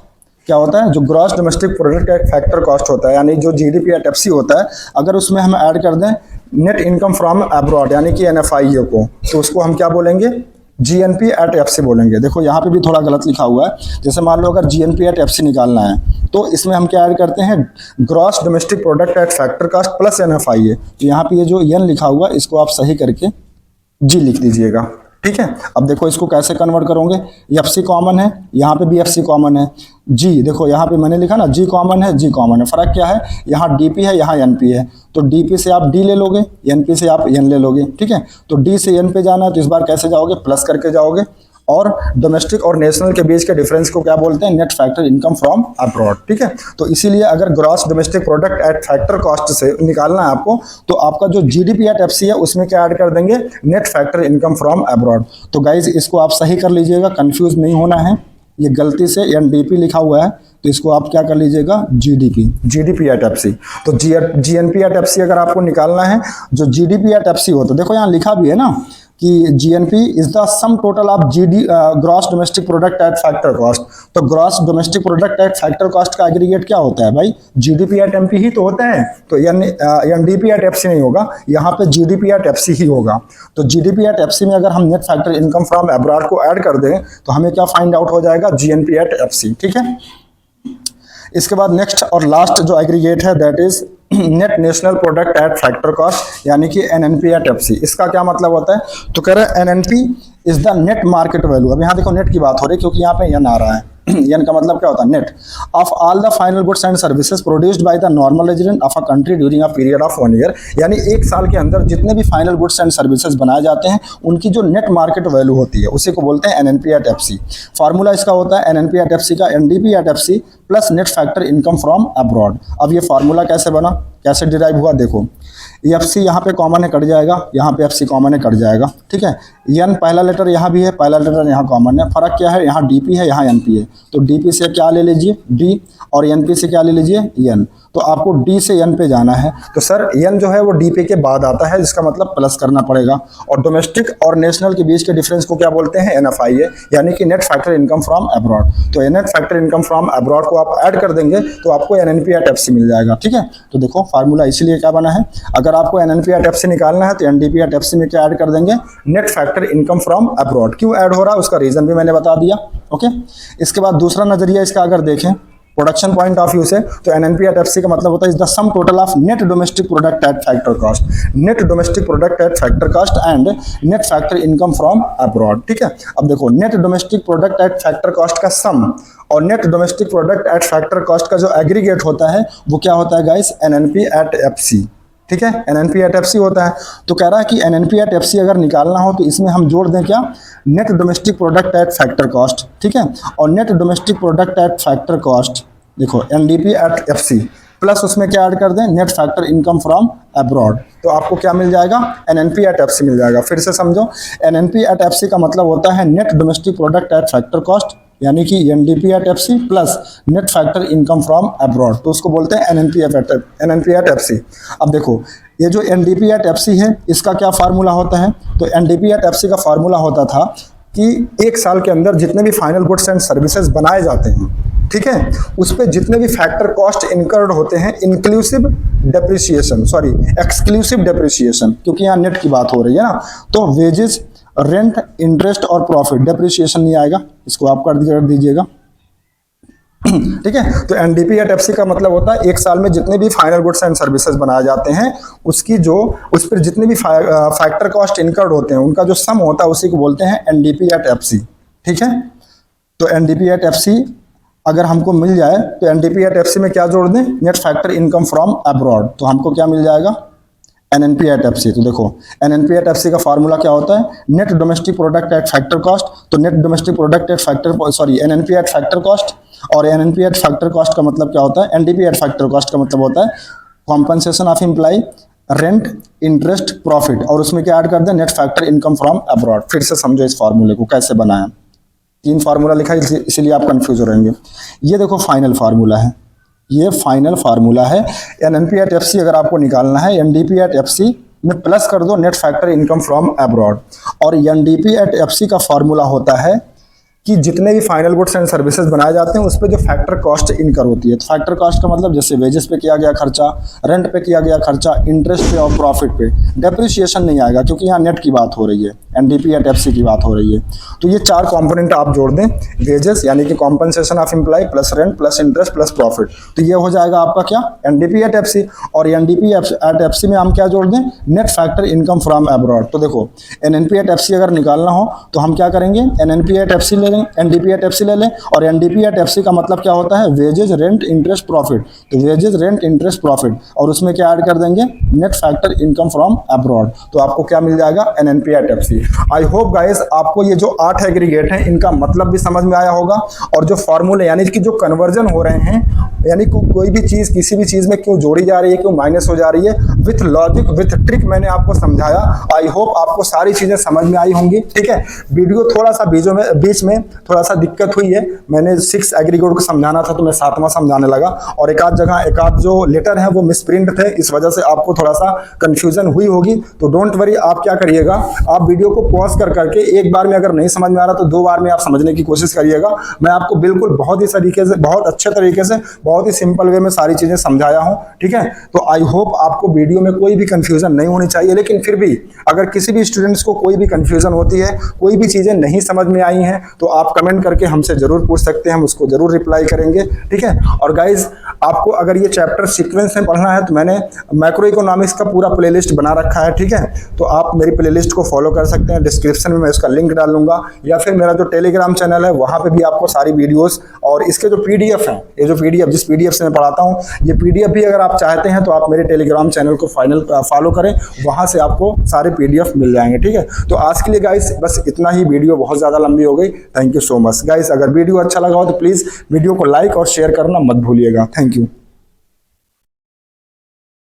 क्या होता है, जो gross domestic product at factor cost होता है, यानी जो जीडीपी एट एफसी होता है, अगर उसमें हम ऐड कर दें नेट इनकम फ्रॉम अब्रॉड यानी कि एनएफआईओ को, तो उसको हम क्या बोलेंगे, जीएनपी एट एफसी बोलेंगे। देखो यहाँ पे भी थोड़ा गलत लिखा हुआ है, जैसे मान लो अगर जीएनपी एट एफसी निकालना है तो इसमें हम क्या ऐड करते हैं, gross domestic product at factor cost plus NFIA. तो यहाँ पे ये जो एन लिखा हुआ है इसको आप सही करके जी लिख दीजिएगा। ठीक है, अब देखो इसको कैसे कन्वर्ट करोगे, एफसी कॉमन है, यहाँ पे भी एफसी कॉमन है, जी देखो यहाँ पे मैंने लिखा ना जी कॉमन है, जी कॉमन है, फर्क क्या है, यहाँ डीपी है, यहाँ एनपी है, तो डीपी से आप डी ले लोगे, एनपी से आप एन ले लोगे। ठीक है, तो डी से एन पे जाना है, तो इस बार कैसे जाओगे, प्लस करके जाओगे। और डोमेस्टिक और नेशनल के बीच के डिफरेंस को क्या बोलते हैं, net factor income from abroad. ठीक है, तो इसीलिए अगर gross domestic product at factor cost से निकालना है आपको, तो आपका जो जीडीपी एट एफसी है उसमें क्या ऐड कर देंगे, net factor income from abroad. तो गाइज इसको आप सही कर लीजिएगा, कंफ्यूज नहीं होना है, ये गलती से एनडीपी लिखा हुआ है, तो इसको आप क्या कर लीजिएगा, जीडीपी एट एफसी। तो जीएनपी एट एफसी अगर आपको निकालना है, जो जीडीपी एट एफसी हो, तो देखो यहाँ लिखा भी है ना कि GNP is the sum total of gross domestic product at factor cost. तो gross domestic product at factor cost का एग्रीगेट क्या होता है भाई, जीडीपी एट एमपी ही तो होता है, तो एनडीपी एट एफसी नहीं होगा, यहाँ पे जीडीपी एट एफसी ही होगा। तो जीडीपी एट एफसी में अगर हम net factor income from abroad को ऐड कर दें तो हमें क्या फाइंड आउट हो जाएगा, जीएनपी एट एफसी। ठीक है, इसके बाद नेक्स्ट और लास्ट जो एग्रीगेट है that is net national product at factor cost, यानी कि एनएनपी एट एफसी। इसका क्या मतलब होता है, तो कह रहा है NNP is the net market value. अब यहाँ देखो नेट की बात हो रही है क्योंकि यहाँ पे एन आ रहा है, एन का मतलब क्या होता है, net of all the final goods and services produced by the normal resident of a country during a period of 1 year. यानी एक साल के अंदर जितने भी फाइनल गुड्स एंड सर्विसेज बनाए जाते हैं उनकी जो नेट मार्केट वैल्यू होती है उसी को बोलते हैं एनएनपी एट एफसी। फार्मूला इसका होता है एनएनपी एट एफसी का NDP at FC plus net factor income from abroad. अब ये फार्मूला कैसे बना, कैसे डिराइव हुआ, देखो एफसी यहाँ पे कॉमन है, कट जाएगा, यहाँ पे एफसी कॉमन है, कट जाएगा। ठीक है, एन पहला लेटर यहाँ भी है, पहला लेटर यहाँ कॉमन है, फर्क क्या है, यहाँ डीपी है, यहाँ एनपी है, तो डीपी से क्या ले लीजिए, डी, और एनपी से क्या ले लीजिए, एन। तो आपको डी से एन पे जाना है, तो सर एन जो है वो डीपी के बाद आता है, जिसका मतलब प्लस करना पड़ेगा। और डोमेस्टिक और नेशनल के बीच के डिफरेंस को क्या बोलते हैं, एनएफआईए, यानी कि net factor income from abroad. तो net factor income from abroad को आप ऐड कर देंगे तो आपको एनएनपी एट एफसी मिल जाएगा। ठीक है, तो देखो फार्मूला इसीलिए क्या बना है, अगर आपको एनएनपी एट एफसी निकालना है तो एनडीपी एट एफसी में क्या ऐड कर देंगे, net factor income from abroad. क्यों ऐड हो रहा है उसका रीजन भी मैंने बता दिया। ओके, इसके बाद दूसरा नजरिया इसका अगर देखें प्रोडक्शन पॉइंट ऑफ व्यू से, तो एनएनपी एट एफसी का मतलब होता है is the sum total of net domestic product at factor cost, net domestic product at factor cost and net factor income from abroad. ठीक है, अब देखो net domestic product at factor cost का सम और net domestic product at factor cost का जो एग्रीगेट होता है वो क्या होता है गाइस, एनएनपी एट एफसी। ठीक है, NNP एट FC होता है। तो कह रहा है कि NNP एट FC अगर निकालना हो तो इसमें हम जोड़ दें क्या, net domestic product at factor cost, ठीक है, और net domestic product at factor cost देखो NDP एट FC प्लस उसमें क्या ऐड कर दें, net factor income from abroad. तो आपको क्या मिल जाएगा, NNP एट FC मिल जाएगा। फिर से समझो, NNP एट FC का मतलब होता है net domestic product at factor cost, यानी कि NDP at FC plus net factor income from abroad, तो उसको बोलते हैं NNP एट FC। अब देखो ये जो NDP एट FC है इसका क्या फार्मूला होता है, तो NDP एट FC का फार्मूला होता था कि एक साल के अंदर जितने भी फाइनल गुड्स एंड सर्विसेज बनाए जाते हैं, ठीक है, उस पे जितने भी फैक्टर कॉस्ट इनकर्ड होते हैं inclusive depreciation, sorry exclusive depreciation, क्योंकि यहाँ नेट की बात हो रही है ना, तो वेजेस, रेंट, इंटरेस्ट और प्रॉफिट, डेप्रिसिएशन नहीं आएगा, इसको आप कर दीजिएगा, ठीक है। तो NDP एट FC का मतलब होता है एक साल में जितने भी फाइनल गुड्स एंड सर्विसेज बनाए जाते हैं उसकी जो उस पर जितने भी फैक्टर कॉस्ट इनकर्ड होते हैं उनका जो सम होता है उसी को बोलते हैं NDP एट FC, ठीक है। तो NDP एट FC अगर हमको मिल जाए तो NDP एट FC में क्या जोड़ दें, net factor income from abroad, तो हमको क्या मिल जाएगा, NNP एट FC। तो देखो NNP एट FC का फार्मूला क्या होता है, net domestic product at factor cost, तो net domestic product at factor, sorry NNP at factor cost, और NNP एट फैक्टर कॉस्ट का मतलब क्या होता है, NDP एट फैक्टर कॉस्ट का मतलब होता है compensation of employ, rent, interest, profit, और उसमें क्या ऐड कर दें, net factor income from abroad. फिर से समझो इस फार्मूले को कैसे बनाया, 3 फार्मूला लिखा है इसीलिए आप कंफ्यूज हो रहेंगे। ये देखो फाइनल फार्मूला है, ये फाइनल फार्मूला है। NNP एट FC अगर आपको निकालना है NDP एट FC में प्लस कर दो net factor income from abroad, और NDP एट FC का फार्मूला होता है कि जितने भी फाइनल गुड्स एंड सर्विसेज बनाए जाते हैं उस पर जो फैक्टर कॉस्ट इनकर होती है। तो फैक्टर कॉस्ट का मतलब जैसे वेजेस पे किया गया खर्चा, रेंट पे किया गया खर्चा, इंटरेस्ट पे और प्रॉफिट पे, डेप्रिसिएशन नहीं आएगा क्योंकि यहाँ नेट की बात हो रही है, NDP एट FC की बात हो रही है। तो ये 4 कंपोनेंट आप जोड़ दें, वेजेस यानी कि compensation of employ plus rent plus interest plus profit, तो ये हो जाएगा आपका क्या, NDP एट FC। और NDP एट FC में हम क्या जोड़ दें, net factor income from abroad. तो देखो NNP एट FC अगर निकालना हो तो हम क्या करेंगे, NNP एट FC ले लें, NDP एट FC ले लें, और NDP एट FC का मतलब क्या होता है, वेजेस, रेंट, इंटरेस्ट, प्रॉफिट, तो वेजेस, रेंट, इंटरेस्ट, प्रॉफिट, और उसमें क्या ऐड कर देंगे, net factor income from abroad, तो आपको क्या मिल जाएगा, NNP at FC। I hope guys आपको ये जो 8 एग्रीगेट हैं इनका मतलब भी समझ में आया होगा, और जो फॉर्मूले यानी कि जो कन्वर्जन हो रहे हैं, यानी कोई भी चीज किसी भी चीज में क्यों जोड़ी जा रही है, क्यों माइनस हो जा रही है, विथ लॉजिक विथ ट्रिक मैंने आपको समझाया। आई होप आपको सारी चीजें समझ में आई होंगी, ठीक है। वीडियो थोड़ा सा बीच में थोड़ा सा दिक्कत हुई है, मैंने 6 एग्रीगेट को समझाना था तो मैं 7वां समझाने लगा, और एक आध जो लेटर है वो मिसप्रिंट थे, इस वजह से आपको थोड़ा सा कंफ्यूजन हुई होगी। तो डोंट वरी, आप क्या करिएगा, आप वीडियो को पॉज कर करके एक बार में अगर नहीं समझ में आ रहा तो 2 बार में आप समझने की कोशिश करिएगा। मैं आपको बिल्कुल बहुत ही तरीके से, बहुत अच्छे तरीके से, बहुत ही सिंपल वे में सारी चीजें समझाया हूं, ठीक है। तो आई होप आपको वीडियो में कोई भी कंफ्यूजन नहीं होनी चाहिए, लेकिन फिर भी अगर किसी भी स्टूडेंट्स को कोई भी कंफ्यूजन होती है, कोई भी चीजें नहीं समझ में आई हैं, तो आप कमेंट करके हमसे जरूर पूछ सकते हैं, हम उसको जरूर रिप्लाई करेंगे, ठीक है। और गाइज आपको अगर ये चैप्टर सीक्वेंस में पढ़ना है तो मैंने मैक्रो इकोनॉमिक्स का पूरा प्लेलिस्ट बना रखा है, ठीक है। तो आप मेरी प्लेलिस्ट को फॉलो कर सकते हैं, डिस्क्रिप्शन में मैं उसका लिंक डाल दूंगा, या फिर मेरा जो टेलीग्राम चैनल है वहां पे भी आपको सारी वीडियोस और इसके जो PDF हैं, ये जो PDF जिस PDF से मैं पढ़ाता हूँ, ये PDF भी अगर आप चाहते हैं तो आप मेरे टेलीग्राम चैनल को फॉलो करें, वहां से आपको सारे PDF मिल जाएंगे, ठीक है। तो आज के लिए गाइस बस इतना ही, वीडियो बहुत ज्यादा लंबी हो गई। Thank you so much guys, अगर वीडियो अच्छा लगा हो तो प्लीज वीडियो को लाइक और शेयर करना मत भूलिएगा। Thank you.